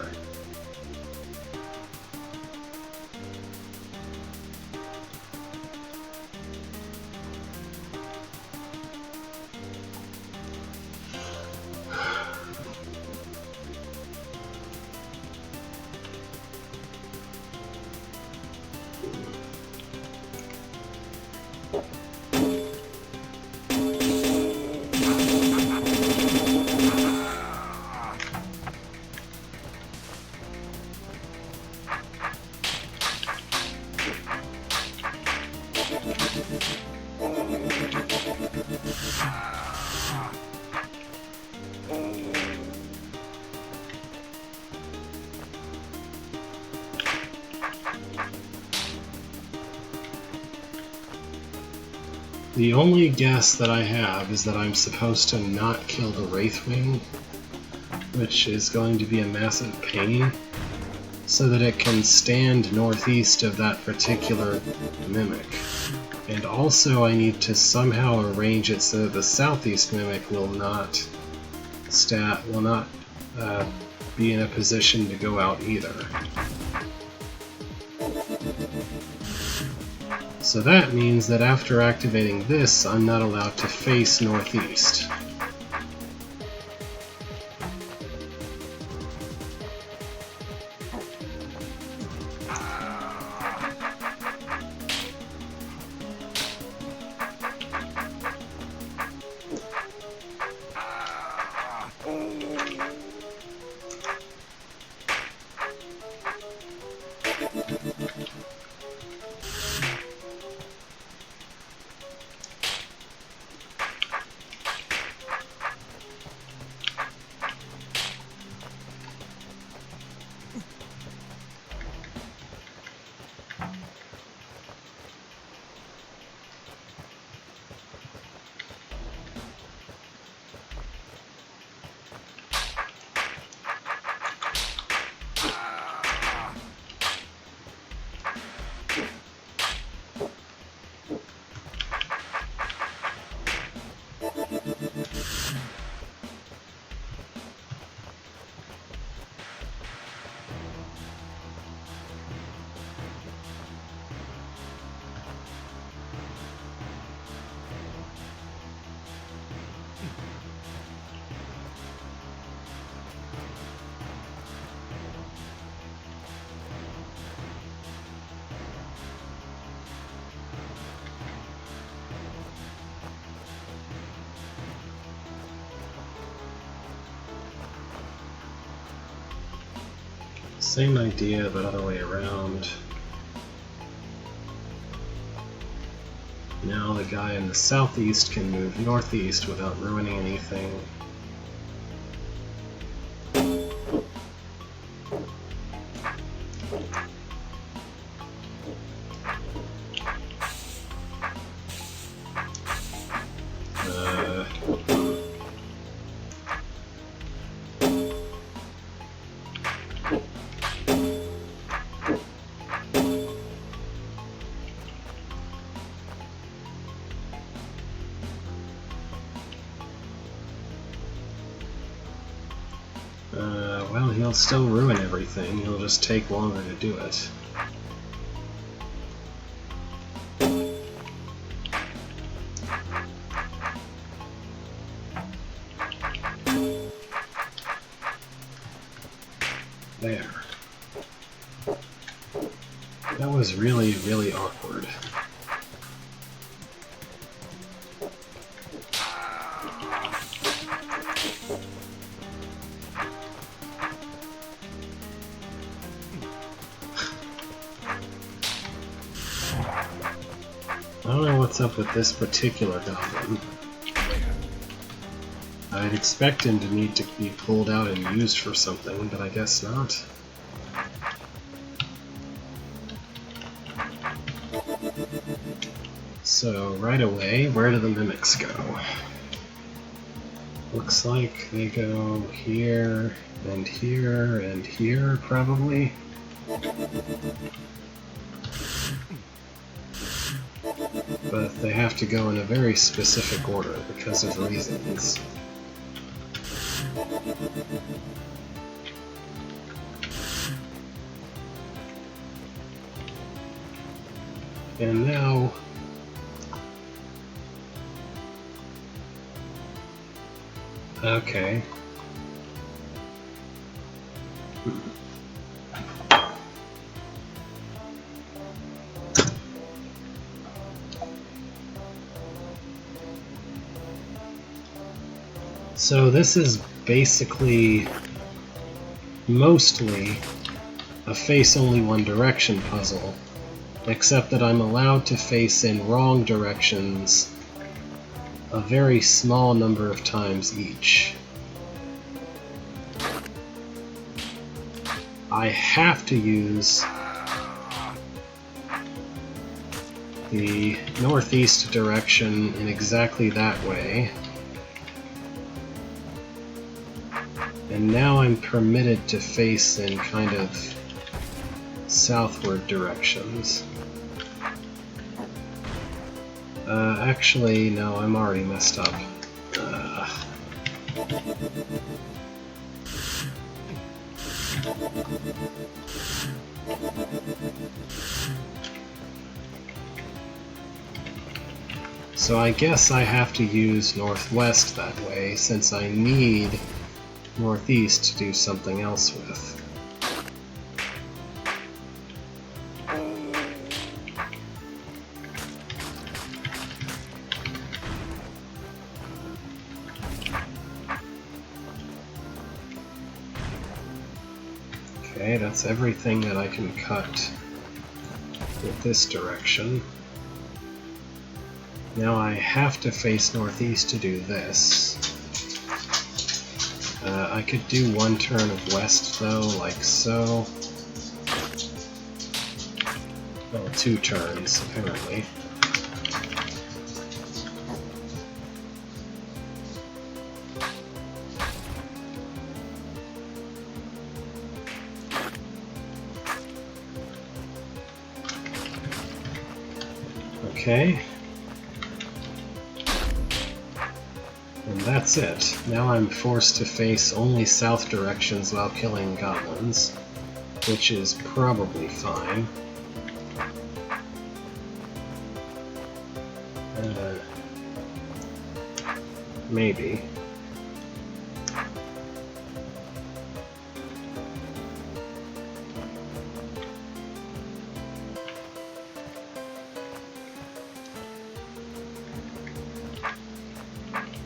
The only guess that I have is that I'm supposed to not kill the Wraithwing, which is going to be a massive pain, so that it can stand northeast of that particular Mimic. And also I need to somehow arrange it so that the southeast Mimic will not be in a position to go out either. So that means that after activating this, I'm not allowed to face northeast. Same idea, but other way around. Now the guy in the southeast can move northeast without ruining anything. Well, he'll still ruin everything, he'll just take longer to do it. There. That was really, really awkward. I don't know what's up with this particular goblin. I'd expect him to need to be pulled out and used for something, but I guess not. So, right away, where do the mimics go? Looks like they go here, and here, and here, probably. But they have to go in a very specific order because of reasons. And now... Okay. So this is basically mostly a face only one direction puzzle, except that I'm allowed to face in wrong directions a very small number of times each. I have to use the northeast direction in exactly that way. And now I'm permitted to face in kind of southward directions. Actually, no, I'm already messed up. So I guess I have to use northwest that way, since I need northeast to do something else with. Okay, that's everything that I can cut with this direction. Now I have to face northeast to do this. I could do one turn of west though, like so. Well, 2 turns, apparently. Okay. And that's it. Now I'm forced to face only south directions while killing goblins, which is probably fine. Maybe.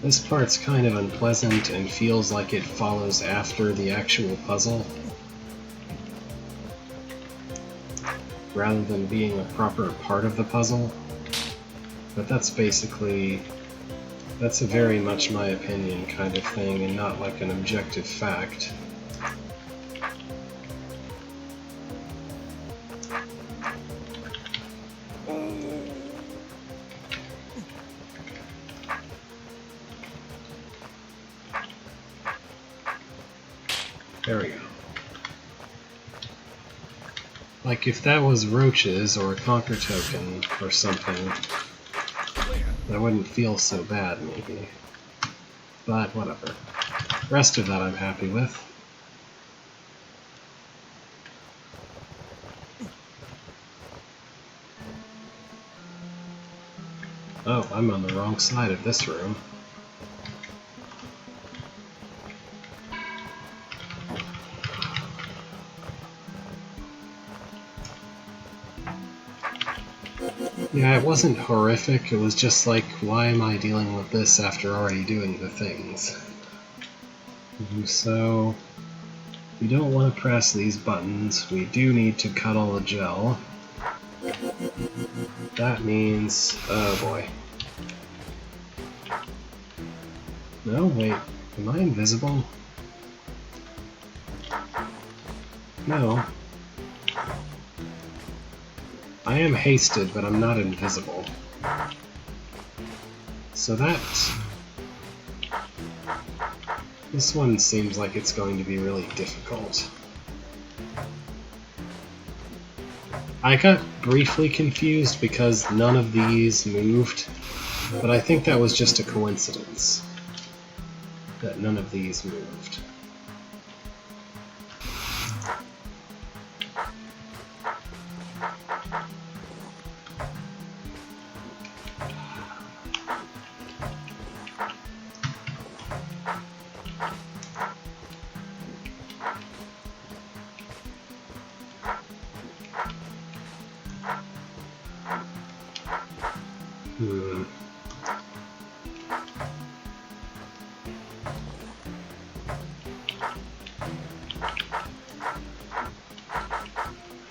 This part's kind of unpleasant and feels like it follows after the actual puzzle. rather than being a proper part of the puzzle. But that's basically... that's a very much my opinion kind of thing, and not like an objective fact. There we go. Like, if that was roaches or a conquer token or something, that wouldn't feel so bad, maybe. But whatever. Rest of that I'm happy with. Oh, I'm on the wrong side of this room. Yeah, it wasn't horrific, it was just like, why am I dealing with this after already doing the things? So, we don't want to press these buttons, we do need to cut all the gel. That means... oh boy. No, wait, am I invisible? No. I am hasted, but I'm not invisible. So that... this one seems like it's going to be really difficult. I got briefly confused because none of these moved, but I think that was just a coincidence. That none of these moved.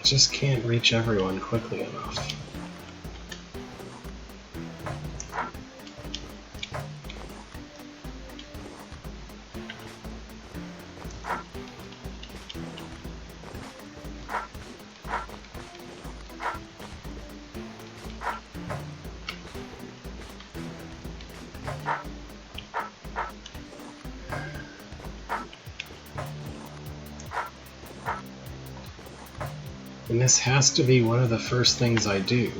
I just can't reach everyone quickly enough. And this has to be one of the first things I do.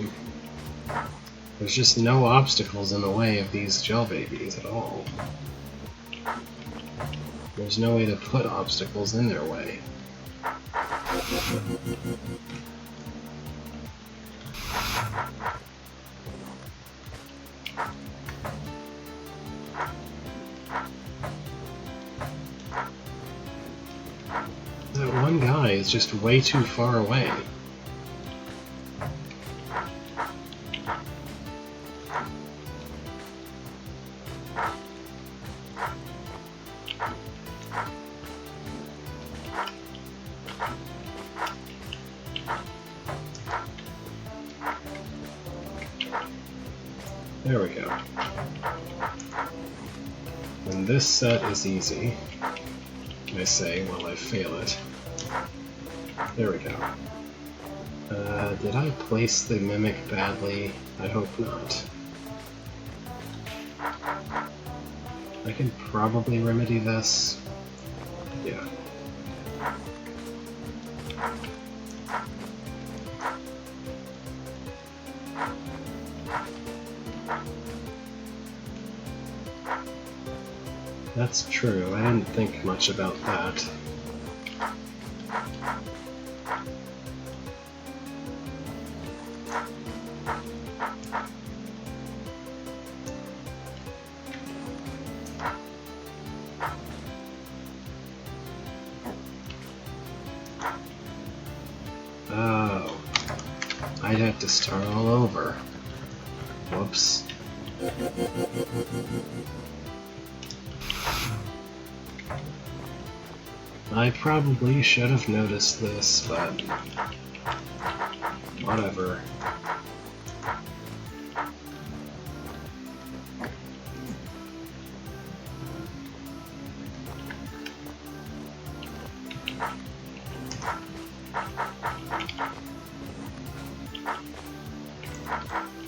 There's just no obstacles in the way of these gel babies at all. There's no way to put obstacles in their way. That one guy is just way too far away. There we go. And this set is easy, I say while I fail it. There we go. Did I place the mimic badly? I hope not. I can probably remedy this. Yeah. That's true, I didn't think much about that. Oh, I'd have to start all over. Whoops. I probably should have noticed this, but Whatever.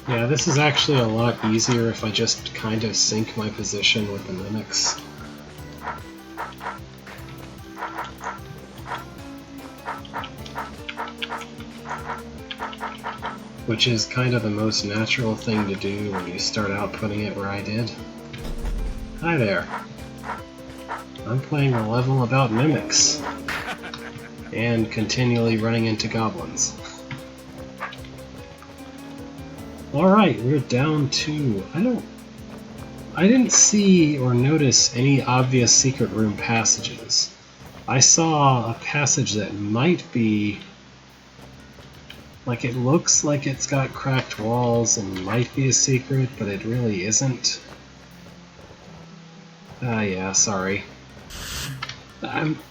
Yeah, this is actually a lot easier if I just kind of sync my position with the mimics. Which is kind of the most natural thing to do when you start out putting it where I did. Hi there. I'm playing a level about mimics. And continually running into goblins. Alright, we're down to... I didn't see or notice any obvious secret room passages. I saw a passage that might be... like, it looks like it's got cracked walls and might be a secret, but it really isn't. Yeah, sorry.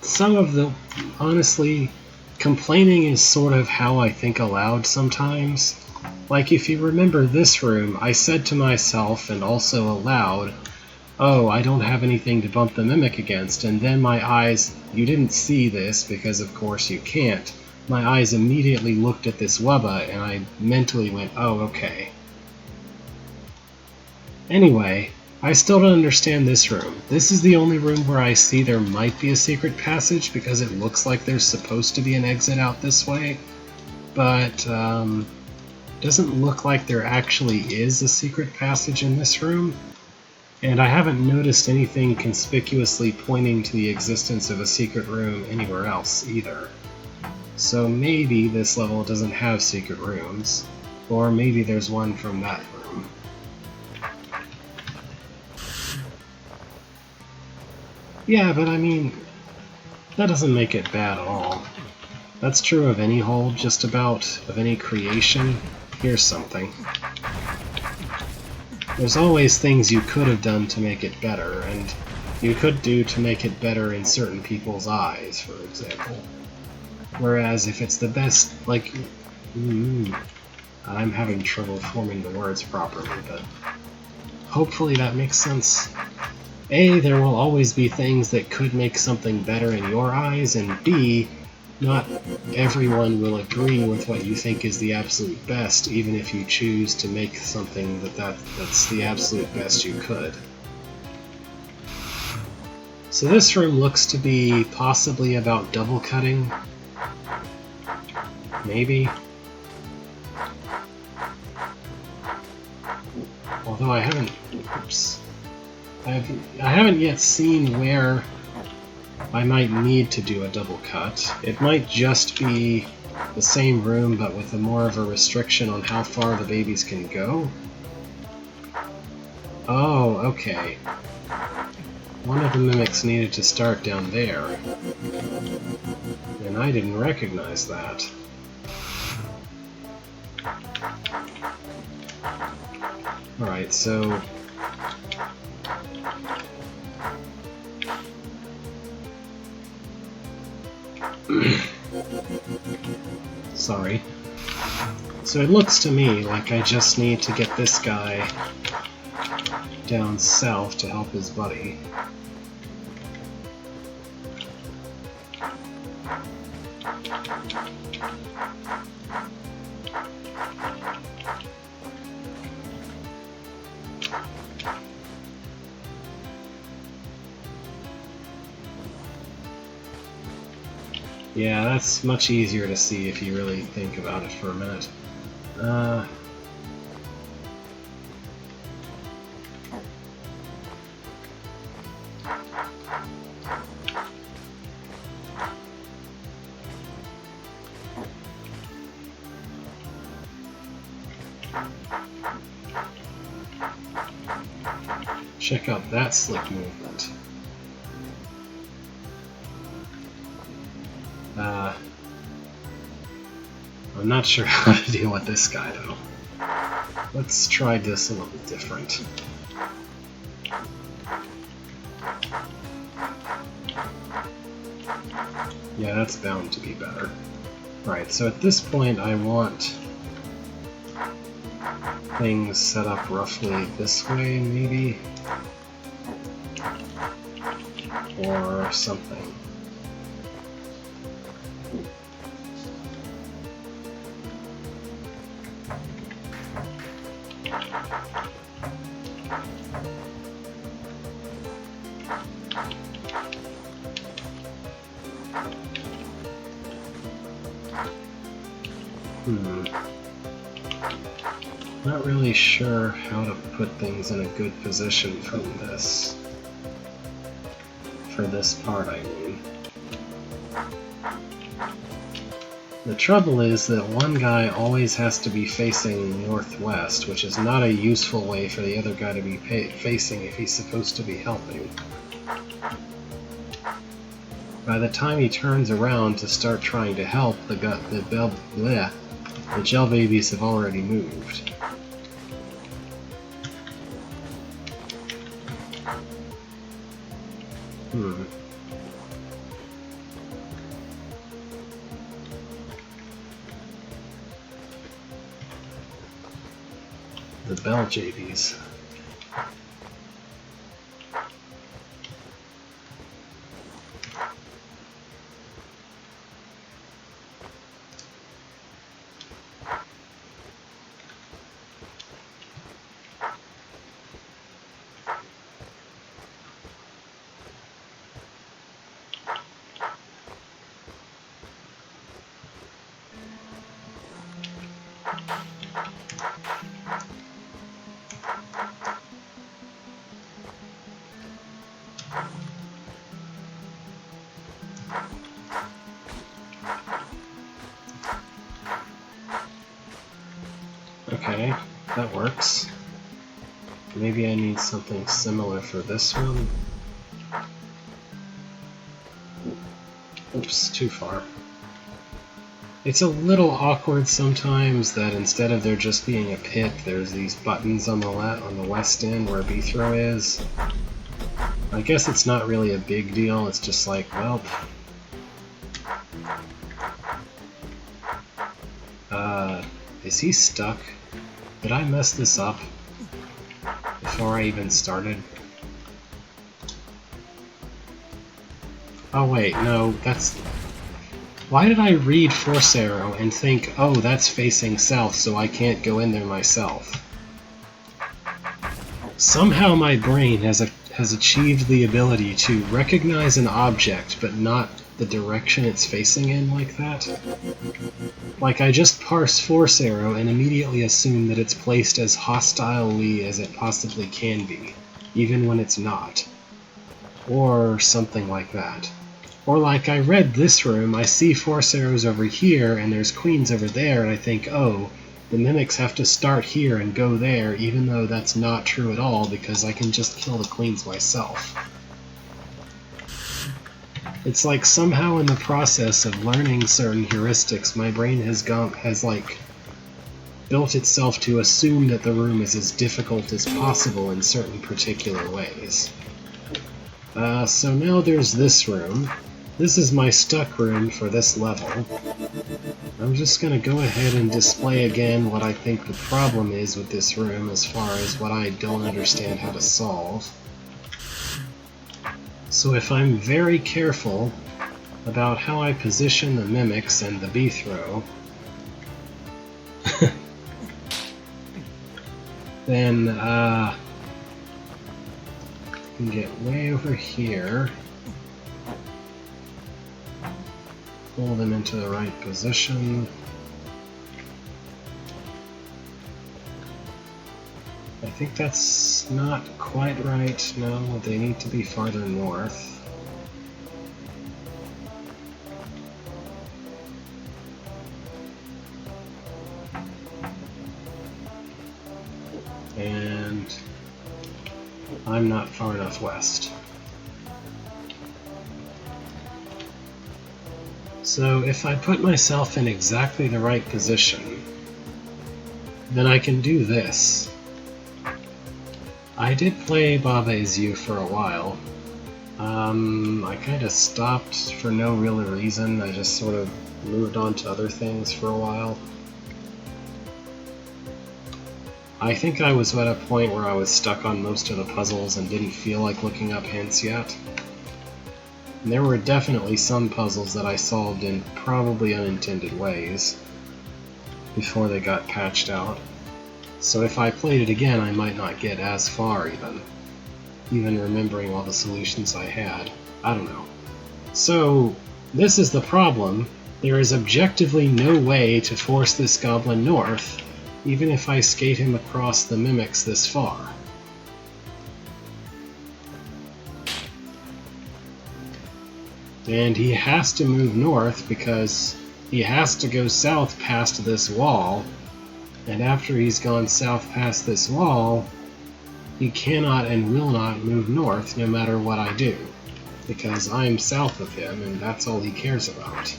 Some of the... honestly, complaining is sort of how I think aloud sometimes. Like, if you remember this room, I said to myself, and also aloud, oh, I don't have anything to bump the mimic against, and then my eyes... you didn't see this, because of course you can't. My eyes immediately looked at this Wubba, and I mentally went, oh, okay. Anyway, I still don't understand this room. This is the only room where I see there might be a secret passage, because it looks like there's supposed to be an exit out this way. But, doesn't look like there actually is a secret passage in this room. And I haven't noticed anything conspicuously pointing to the existence of a secret room anywhere else, either. So maybe this level doesn't have secret rooms, or maybe there's one from that room. Yeah, but I mean, that doesn't make it bad at all. That's true of any hold, just about, of any creation. Here's something. There's always things you could have done to make it better, and you could do to make it better in certain people's eyes, for example. Whereas if it's the best, like... I'm having trouble forming the words properly, but hopefully that makes sense. A, there will always be things that could make something better in your eyes, and B, not everyone will agree with what you think is the absolute best, even if you choose to make something that's the absolute best you could. So this room looks to be possibly about double cutting. Maybe. Although I haven't... oops. I haven't yet seen where I might need to do a double cut. It might just be the same room, but with more of a restriction on how far the babies can go. Oh, okay. One of the mimics needed to start down there. And I didn't recognize that. Alright, so... sorry. So it looks to me like I just need to get this guy down south to help his buddy. Yeah, that's much easier to see if you really think about it for a minute. Check out that slick movement. I'm not sure how to deal with this guy, though. Let's try this a little bit different. Yeah, that's bound to be better. Right, so at this point I want things set up roughly this way, maybe? Or something. Not really sure how to put things in a good position from this. For this part, I mean. The trouble is that one guy always has to be facing northwest, which is not a useful way for the other guy to be facing if he's supposed to be helping. By the time he turns around to start trying to help, the gel babies have already moved. The Bell JVs. Okay, that works. Maybe I need something similar for this one. Oops, too far. It's a little awkward sometimes that instead of there just being a pit, there's these buttons on the west end where B-throw is. I guess it's not really a big deal, it's just like, well... is he stuck? Did I mess this up before I even started? Oh wait, no, that's... Why did I read Force Arrow and think, oh, that's facing south, so I can't go in there myself? Somehow my brain has achieved the ability to recognize an object, but not the direction it's facing in like that. Like, I just parse Force Arrow and immediately assume that it's placed as hostilely as it possibly can be, even when it's not. Or something like that. Or like, I read this room, I see Force Arrows over here, and there's Queens over there, and I think, oh, the mimics have to start here and go there, even though that's not true at all, because I can just kill the Queens myself. It's like somehow in the process of learning certain heuristics, my brain has built itself to assume that the room is as difficult as possible in certain particular ways. So now there's this room. This is my stuck room for this level. I'm just going to go ahead and display again what I think the problem is with this room as far as what I don't understand how to solve. So if I'm very careful about how I position the mimics and the B-throw, then I can get way over here, pull them into the right position. I think that's not quite right. No, they need to be farther north. And I'm not far enough west. So if I put myself in exactly the right position, then I can do this. I did play Babe's You for a while. I kind of stopped for no real reason. I just sort of moved on to other things for a while. I think I was at a point where I was stuck on most of the puzzles and didn't feel like looking up hints yet. And there were definitely some puzzles that I solved in probably unintended ways before they got patched out. So if I played it again, I might not get as far even remembering all the solutions I had. I don't know. So this is the problem. There is objectively no way to force this goblin north, even if I skate him across the mimics this far. And he has to move north because he has to go south past this wall, and after he's gone south past this wall, he cannot and will not move north no matter what I do, because I'm south of him and that's all he cares about.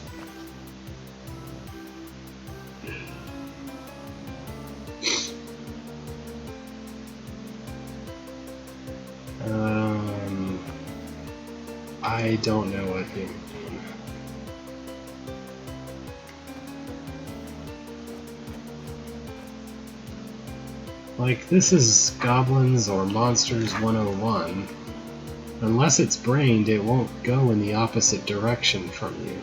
I don't know what you mean. Like, this is Goblins or Monsters 101. Unless it's brained, it won't go in the opposite direction from you.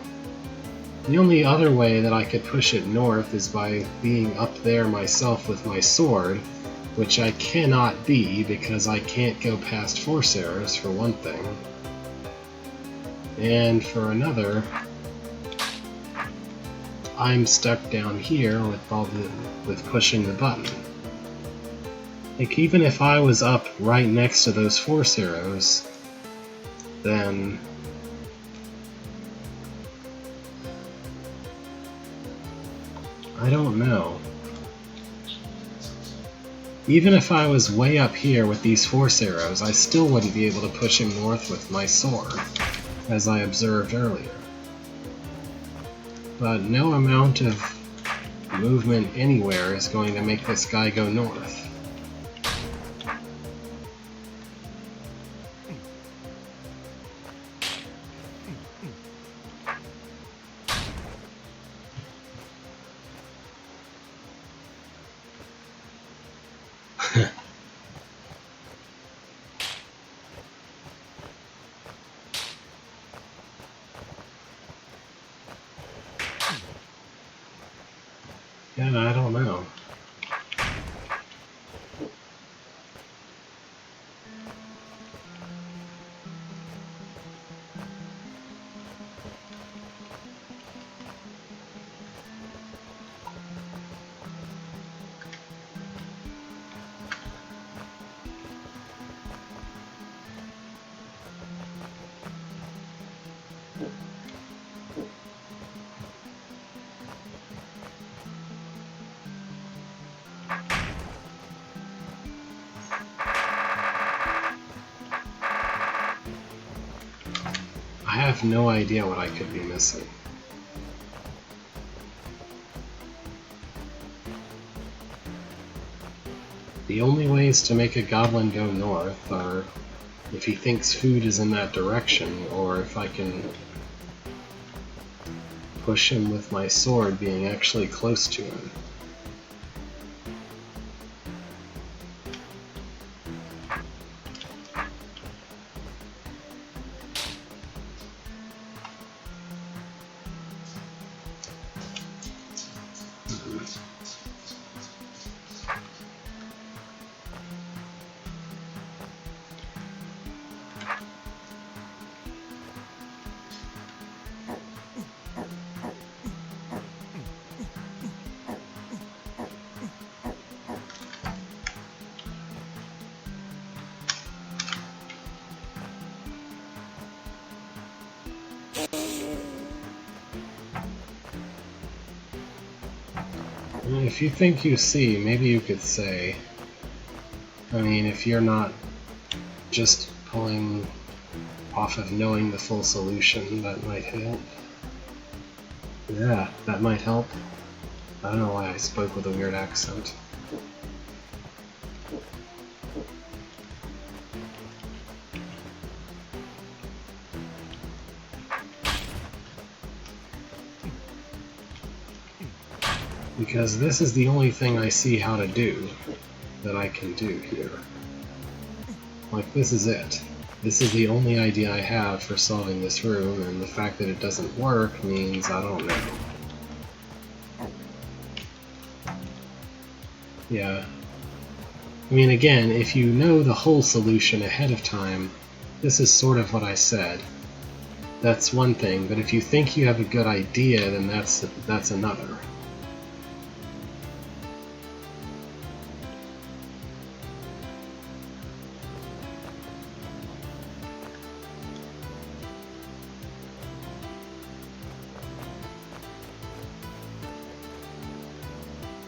The only other way that I could push it north is by being up there myself with my sword, which I cannot be because I can't go past force arrows, for one thing. And for another, I'm stuck down here with pushing the button. Like, even if I was up right next to those force arrows, then I don't know. Even if I was way up here with these force arrows, I still wouldn't be able to push him north with my sword, as I observed earlier. But no amount of movement anywhere is going to make this guy go north. Yeah, I don't know. I have no idea what I could be missing. The only ways to make a goblin go north are if he thinks food is in that direction, or if I can push him with my sword being actually close to him. If you think you see, maybe you could say, I mean, if you're not just pulling off of knowing the full solution, that might help. Yeah, that might help. I don't know why I spoke with a weird accent. Because this is the only thing I see how to do. that I can do here. Like, this is it. This is the only idea I have for solving this room, and the fact that it doesn't work means I don't know. Yeah. I mean, again, if you know the whole solution ahead of time, this is sort of what I said. That's one thing, but if you think you have a good idea, then that's another.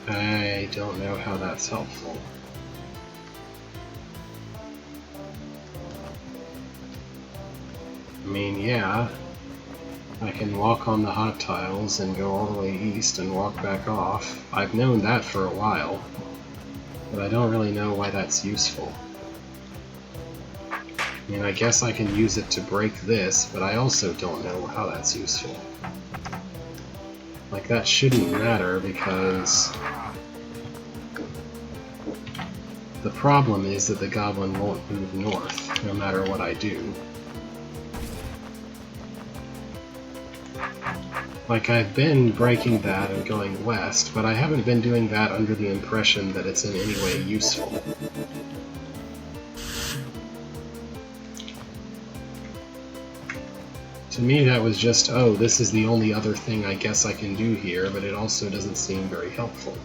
I don't know how that's helpful. I mean, yeah, I can walk on the hot tiles and go all the way east and walk back off. I've known that for a while, but I don't really know why that's useful. I mean, I guess I can use it to break this, but I also don't know how that's useful. Like, that shouldn't matter because the problem is that the goblin won't move north, no matter what I do. Like, I've been breaking that and going west, but I haven't been doing that under the impression that it's in any way useful. To me that was just, oh, this is the only other thing I guess I can do here, but it also doesn't seem very helpful.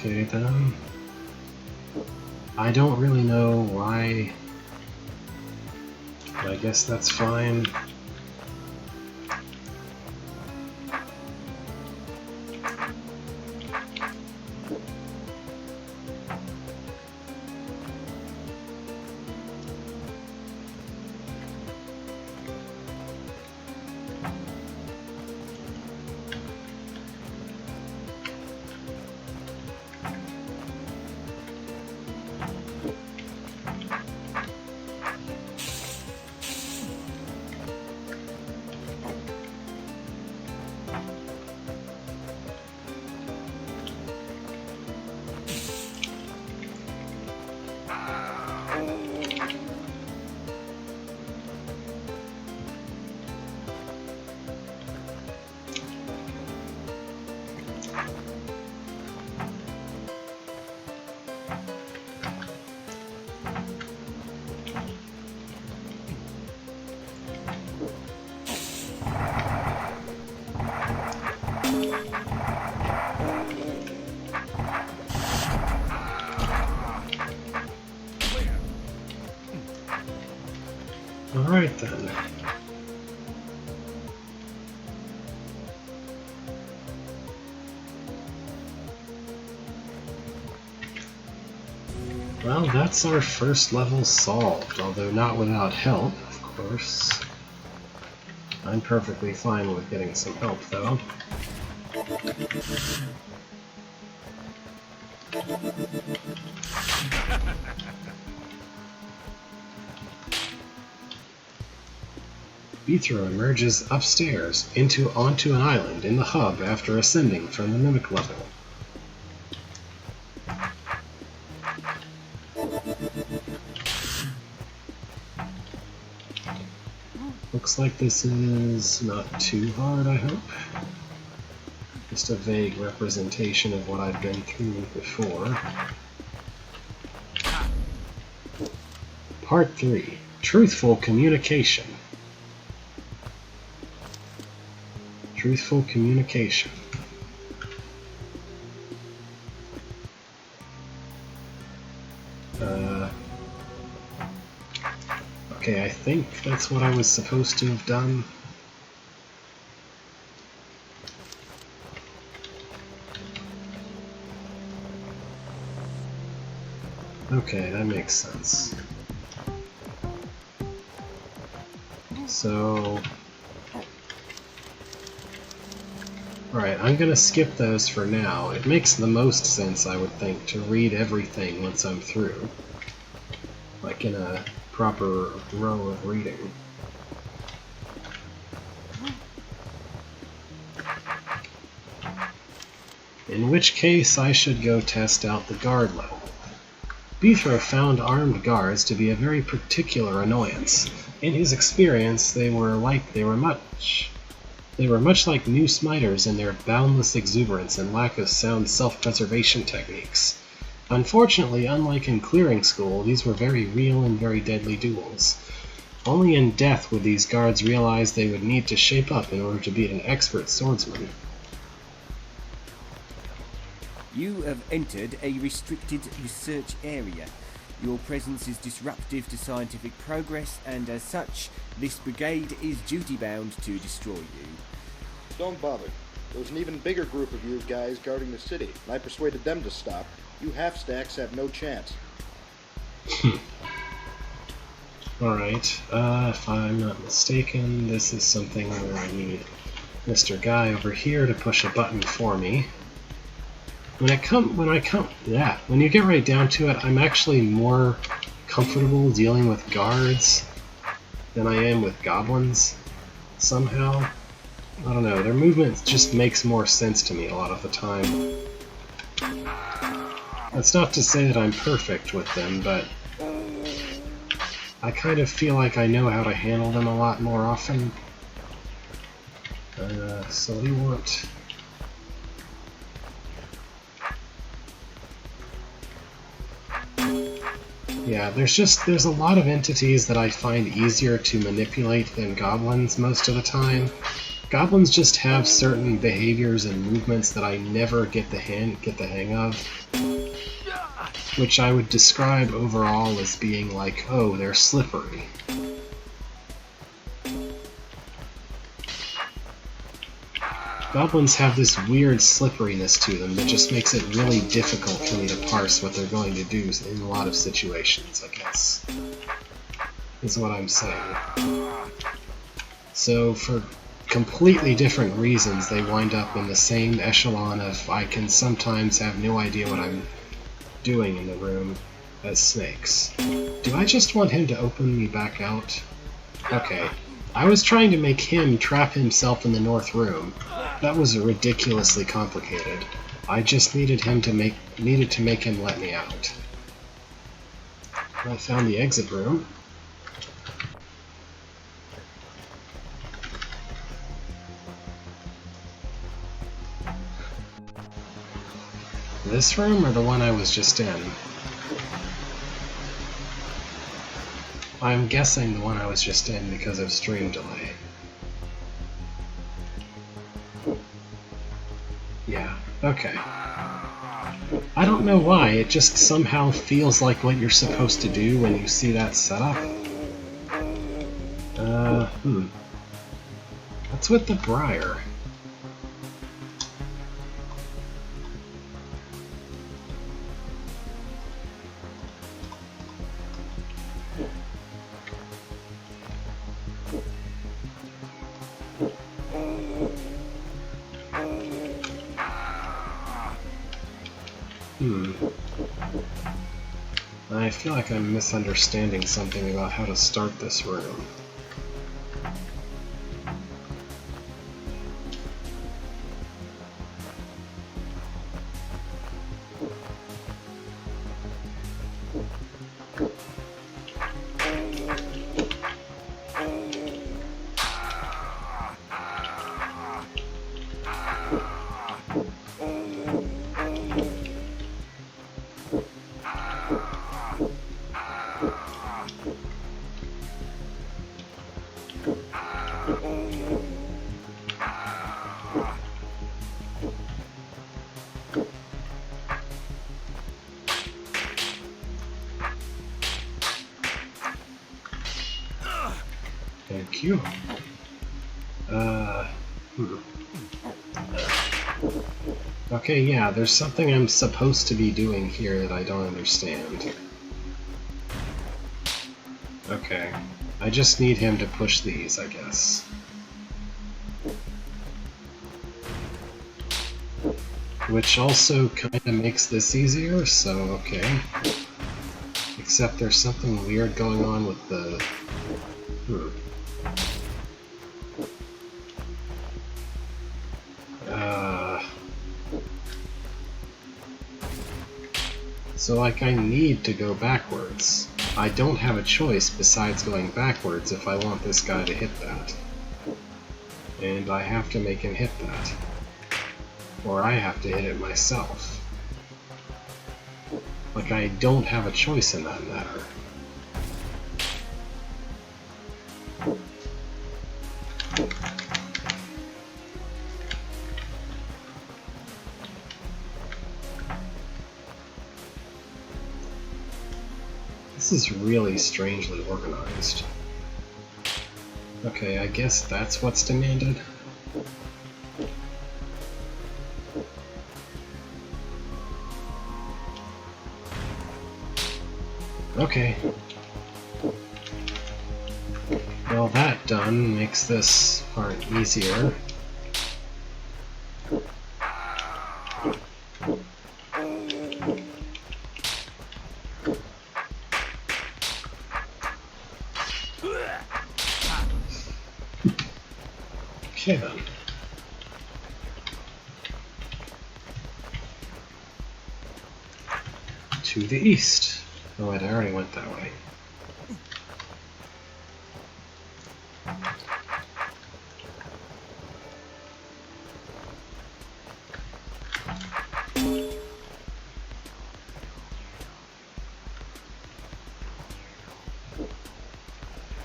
Okay then. I don't really know why, but I guess that's fine. Alright then. Well, that's our first level solved, although not without help, of course. I'm perfectly fine with getting some help, though. Beethro emerges upstairs onto an island in the hub after ascending from the Mimic level. Looks like this is not too hard, I hope. Just a vague representation of what I've been through before. Part 3. Truthful Communication. Truthful communication. Okay, I think that's what I was supposed to have done. Okay, that makes sense. So... Alright, I'm gonna skip those for now. It makes the most sense, I would think, to read everything once I'm through. Like in a proper row of reading. In which case, I should go test out the guard level. Beethro found armed guards to be a very particular annoyance. In his experience, they were much like new Smiters in their boundless exuberance and lack of sound self-preservation techniques. Unfortunately, unlike in clearing school, these were very real and very deadly duels. Only in death would these guards realize they would need to shape up in order to beat an expert swordsman. You have entered a restricted research area. Your presence is disruptive to scientific progress, and as such, this brigade is duty-bound to destroy you. Don't bother. There was an even bigger group of you guys guarding the city, and I persuaded them to stop. You half-stacks have no chance. Alright, if I'm not mistaken, this is something where I need Mr. Guy over here to push a button for me. When you get right down to it, I'm actually more comfortable dealing with guards than I am with goblins, somehow. I don't know, their movement just makes more sense to me a lot of the time. That's not to say that I'm perfect with them, but I kind of feel like I know how to handle them a lot more often. So we want... Yeah, there's a lot of entities that I find easier to manipulate than goblins most of the time. Goblins just have certain behaviors and movements that I never get the hang of, which I would describe overall as being like, oh, they're slippery. Goblins have this weird slipperiness to them that just makes it really difficult for me to parse what they're going to do in a lot of situations, I guess. Is what I'm saying. So, for completely different reasons, they wind up in the same echelon of I can sometimes have no idea what I'm doing in the room as snakes. Do I just want him to open me back out? Okay. I was trying to make him trap himself in the north room. That was ridiculously complicated. I just needed to make him let me out. I found the exit room. This room or the one I was just in? I'm guessing the one I was just in because of stream delay. Yeah, okay. I don't know why, it just somehow feels like what you're supposed to do when you see that setup. What's with the briar? I feel like I'm misunderstanding something about how to start this room. Thank you. Okay, yeah, there's something I'm supposed to be doing here that I don't understand. Okay. I just need him to push these, I guess. Which also kind of makes this easier, so okay. Except there's something weird going on with the... So, like, I need to go backwards. I don't have a choice besides going backwards if I want this guy to hit that. And I have to make him hit that. Or I have to hit it myself. Like, I don't have a choice in that matter. This is really strangely organized. Okay, I guess that's what's demanded. Okay. Well, that done makes this part easier. Okay then. To the east. Oh wait, I already went that way.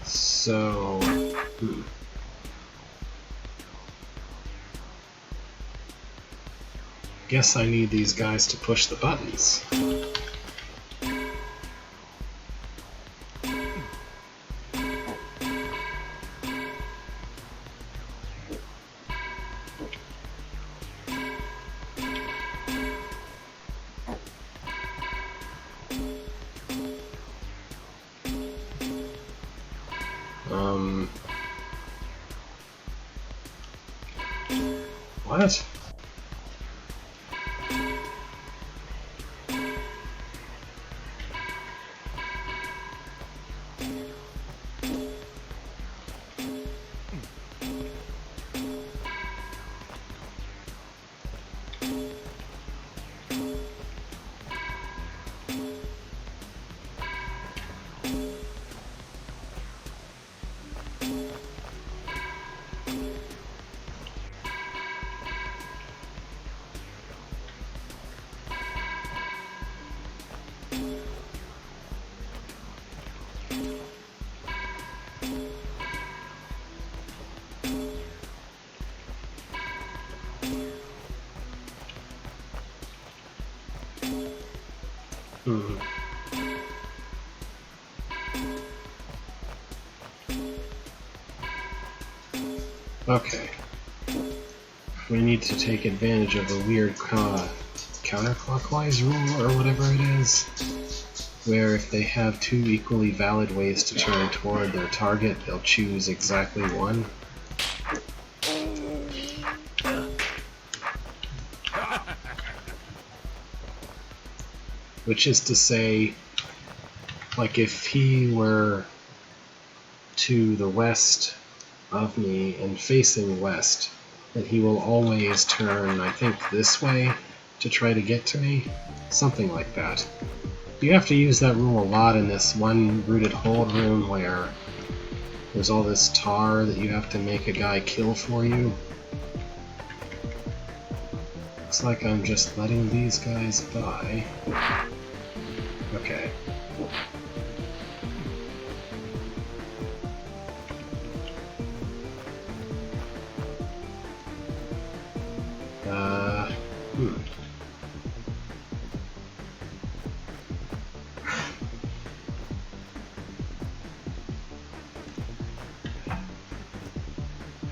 So... Guess I need these guys to push the buttons. What? Okay. We need to take advantage of the weird counterclockwise rule, or whatever it is, where if they have two equally valid ways to turn toward their target, they'll choose exactly one. Which is to say, like if he were to the west of me and facing west, that he will always turn, I think, this way to try to get to me. Something like that. You have to use that rule a lot in this one rooted hold room where there's all this tar that you have to make a guy kill for you. Looks like I'm just letting these guys by. Okay.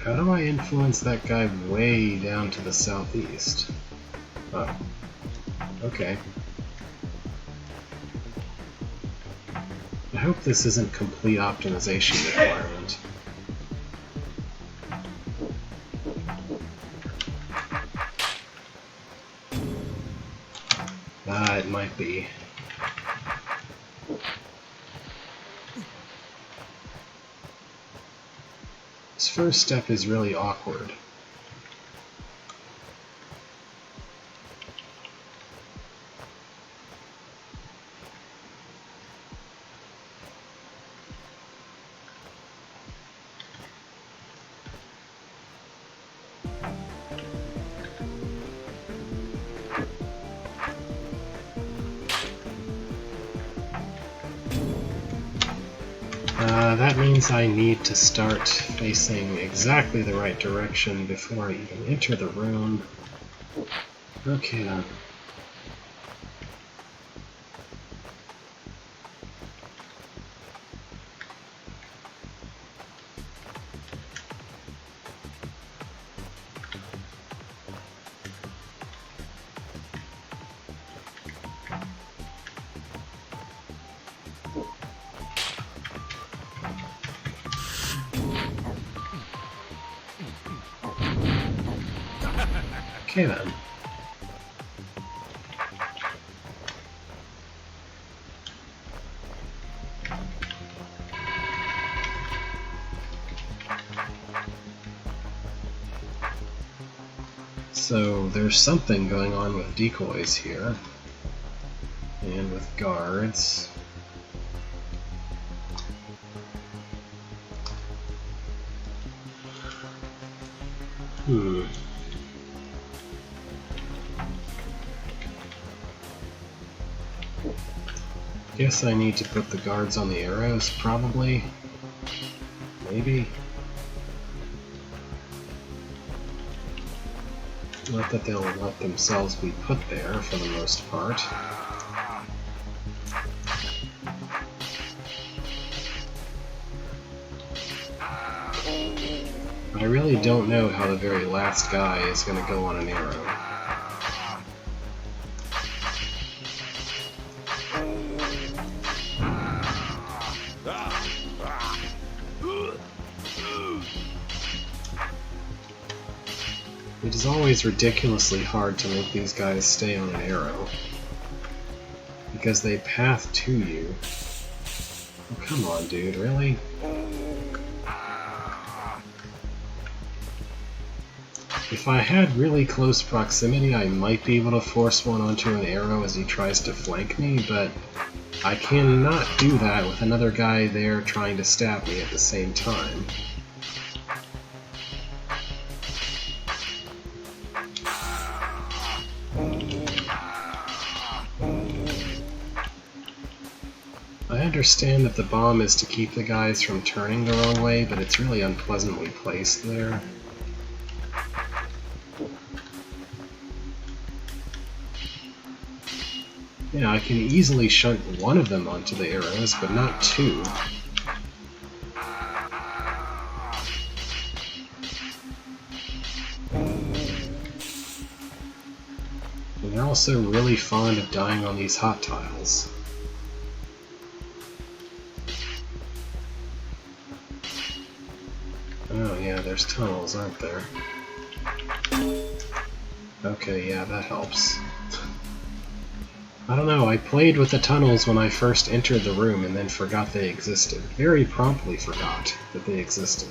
How do I influence that guy way down to the southeast? Oh. Okay. hope this isn't complete optimization requirement. It might be. This first step is really awkward. That means I need to start facing exactly the right direction before I even enter the room. Okay then. Okay then. So there's something going on with decoys here, and with guards. Guess I need to put the guards on the arrows, probably. Maybe. Not that they'll let themselves be put there, for the most part. I really don't know how the very last guy is going to go on an arrow. It is always ridiculously hard to make these guys stay on an arrow, because they path to you. Oh, come on, dude, really? If I had really close proximity, I might be able to force one onto an arrow as he tries to flank me, but I cannot do that with another guy there trying to stab me at the same time. I understand that the bomb is to keep the guys from turning the wrong way, but it's really unpleasantly placed there. Yeah, I can easily shunt one of them onto the arrows, but not two. And they're also really fond of dying on these hot tiles. Oh yeah, there's tunnels, aren't there? Okay, yeah, that helps. I don't know, I played with the tunnels when I first entered the room and then forgot they existed. Very promptly forgot that they existed.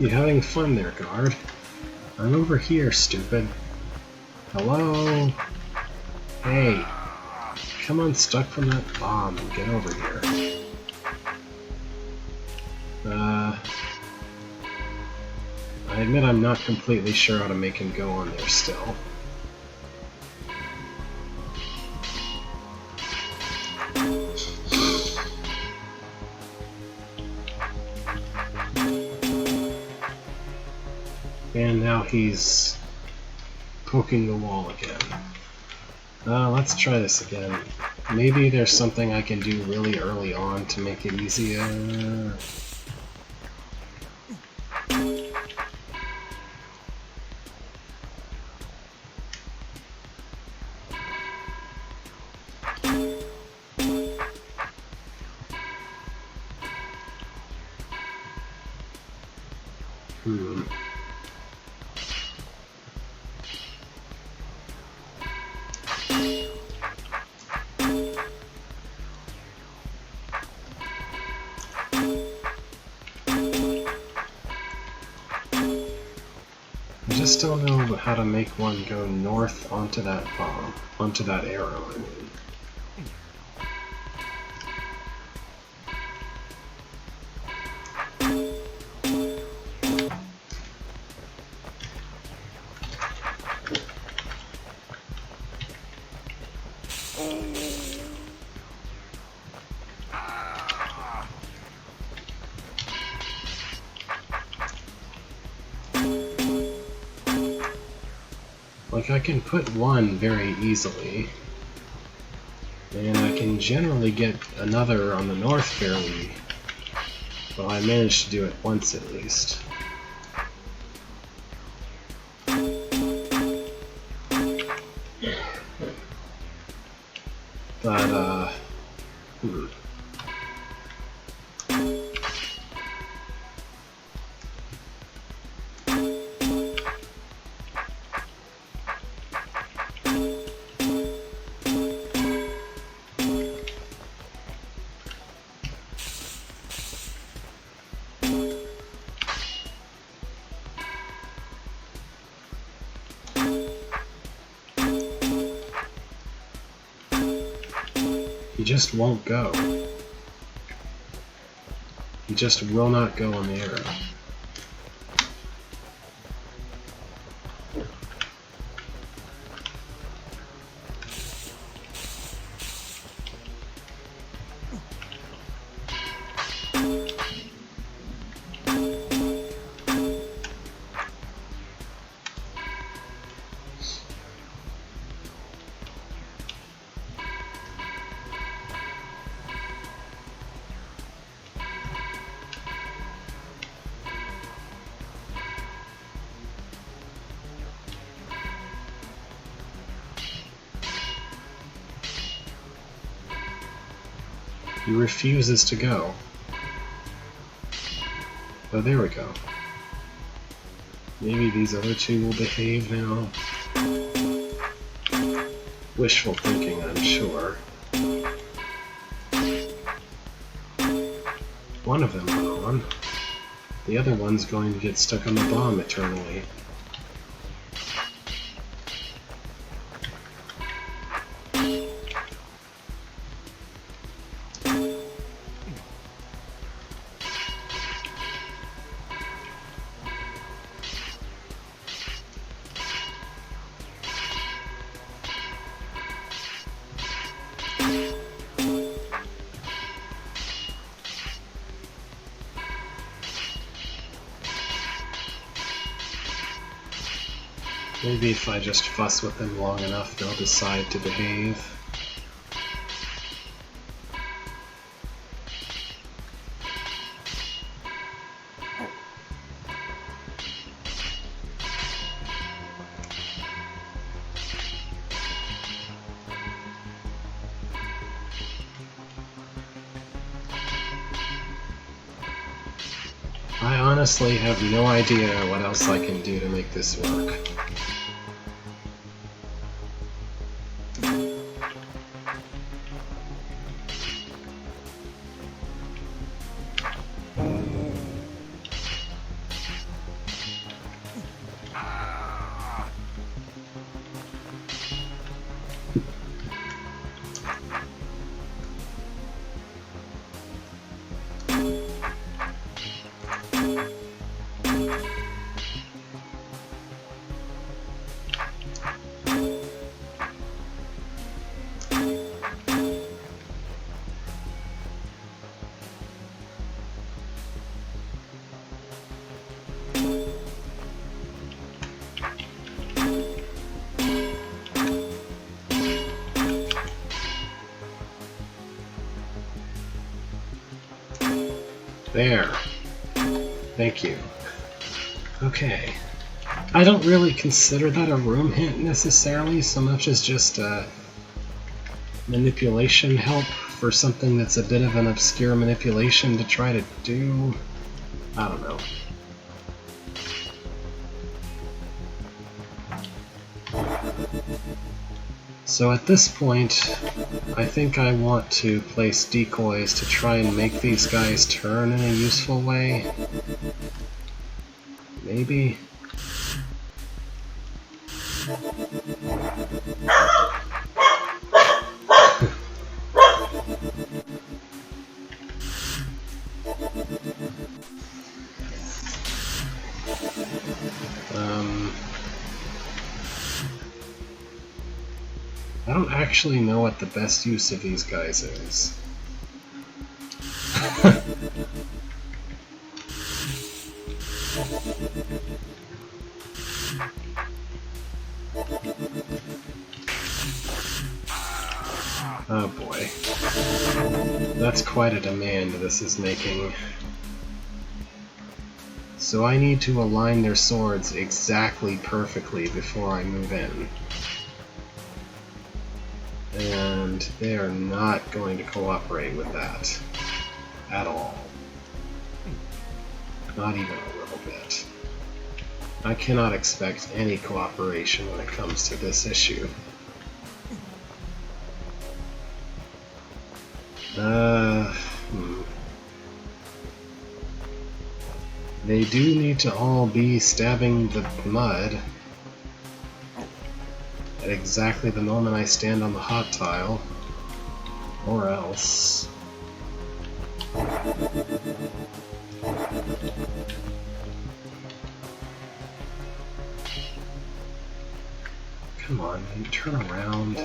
You having fun there, guard? I'm over here, stupid. Hello? Hey. Come unstuck from that bomb and get over here. I admit I'm not completely sure how to make him go on there still. And now he's poking the wall again. Let's try this again. Maybe there's something I can do really early on to make it easier. Hmm. I just don't know how to make one go north onto that bomb, onto that arrow, I mean. Like, I can put one very easily, and I can generally get another on the north fairly. Well, I managed to do it once at least. But, he just won't go. He just will not go on the arrow. He refuses to go. Oh, there we go. Maybe these other two will behave now. Wishful thinking, I'm sure. One of them went on. The other one's going to get stuck on the bomb eternally. Maybe if I just fuss with them long enough, they'll decide to behave. I honestly have no idea what else I can do to make this work. There. Thank you. Okay. I don't really consider that a room hint necessarily, so much as just a manipulation help for something that's a bit of an obscure manipulation to try to do. I don't know. So at this point, I think I want to place decoys to try and make these guys turn in a useful way. Maybe? I don't actually know what the best use of these guys is. Oh boy. That's quite a demand this is making. So I need to align their swords exactly perfectly before I move in. And they are not going to cooperate with that at all. Not even a little bit. I cannot expect any cooperation when it comes to this issue. They do need to all be stabbing the mud at exactly the moment I stand on the hot tile, or else. Come on, man, turn around.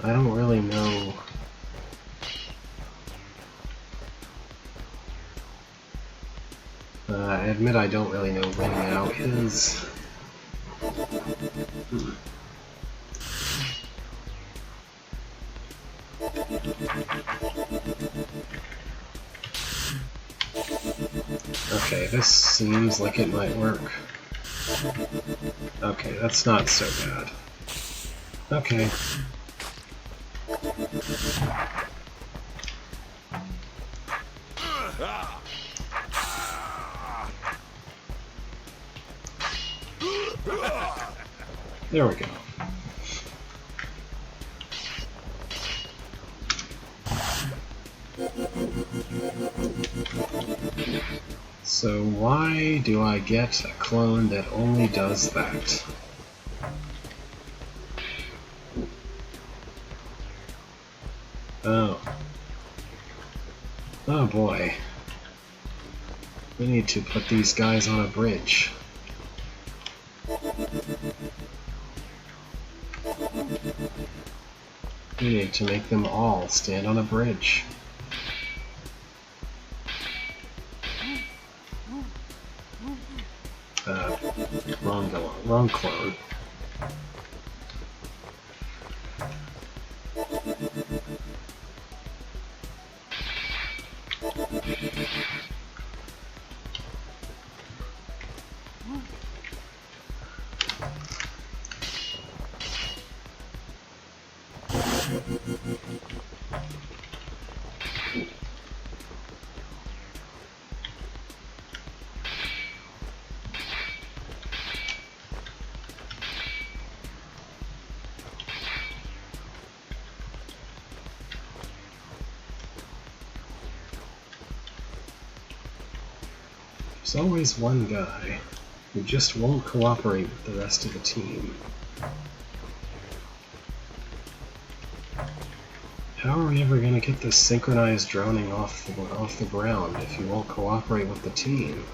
I don't really know. I admit I don't really know when now is. Okay, this seems like it might work. Okay, that's not so bad. Okay. There we go. So why do I get a clone that only does that? Oh. Oh boy. We need to put these guys on a bridge. We need to make them all stand on a bridge. Wrong clone. There's always one guy who just won't cooperate with the rest of the team. How are we ever going to get this synchronized droning off the ground if you won't cooperate with the team?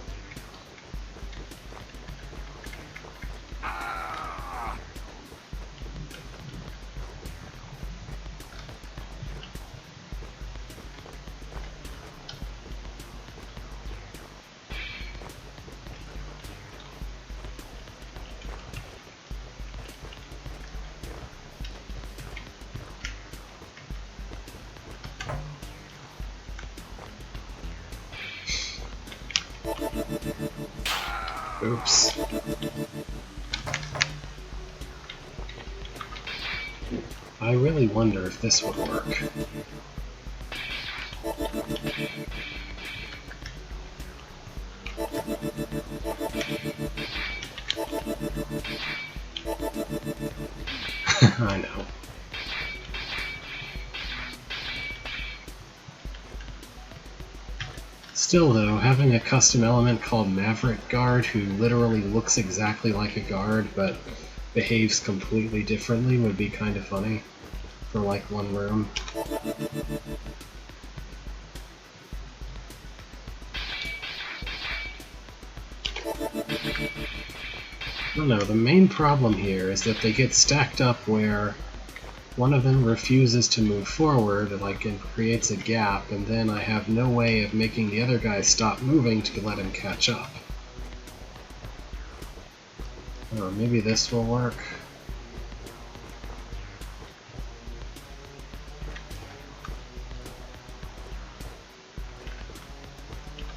Oops. I really wonder if this would work. I know. Still though, having a custom element called Maverick Guard who literally looks exactly like a guard but behaves completely differently would be kind of funny for like one room. I don't know, the main problem here is that they get stacked up where one of them refuses to move forward, like, and creates a gap, and then I have no way of making the other guy stop moving to let him catch up. Oh, maybe this will work.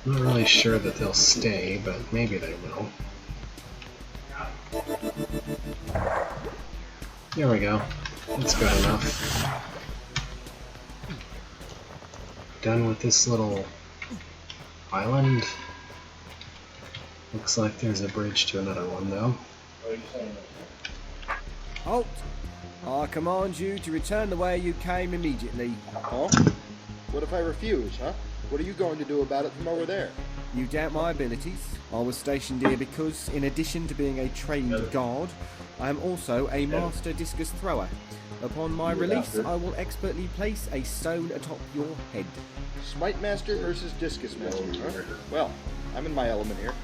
I'm not really sure that they'll stay, but maybe they will. There we go. That's good enough. Done with this little island. Looks like there's a bridge to another one, though. Halt! I command you to return the way you came immediately. Huh? What if I refuse, huh? What are you going to do about it from over there? You doubt my abilities? I was stationed here because, in addition to being a trained guard, I am also a master discus thrower. Upon my release, I will expertly place a stone atop your head. Smite Master versus Discus Master, huh? Well, I'm in my element here.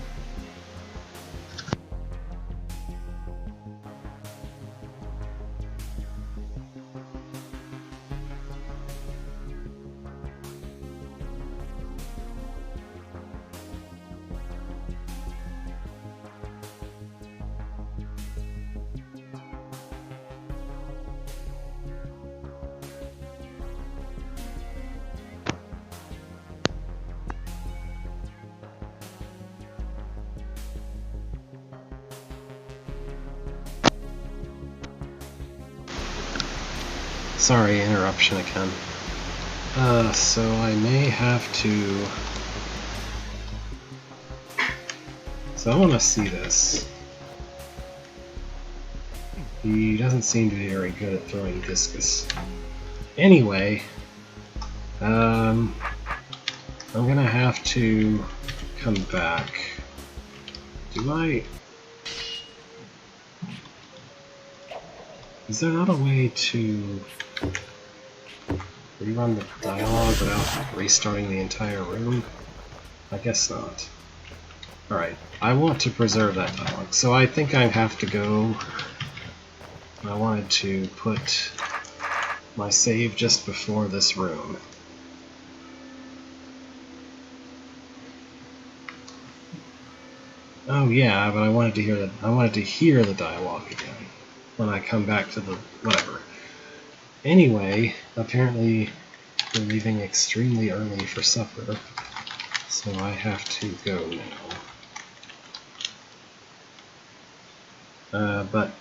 Sorry, interruption again. So I may have to... So I want to see this. He doesn't seem to be very good at throwing discus. Anyway, I'm gonna have to come back. Do I... Is there not a way to rerun the dialogue without restarting the entire room? I guess not. Alright, I want to preserve that dialogue, so I think I have to go. I wanted to put my save just before this room. Oh yeah, but I wanted to hear the dialogue again when I come back to the whatever. Anyway, apparently we're leaving extremely early for supper, so I have to go now. But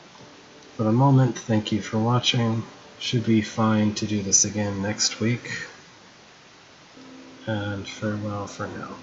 for the moment, thank you for watching. Should be fine to do this again next week. And farewell for now.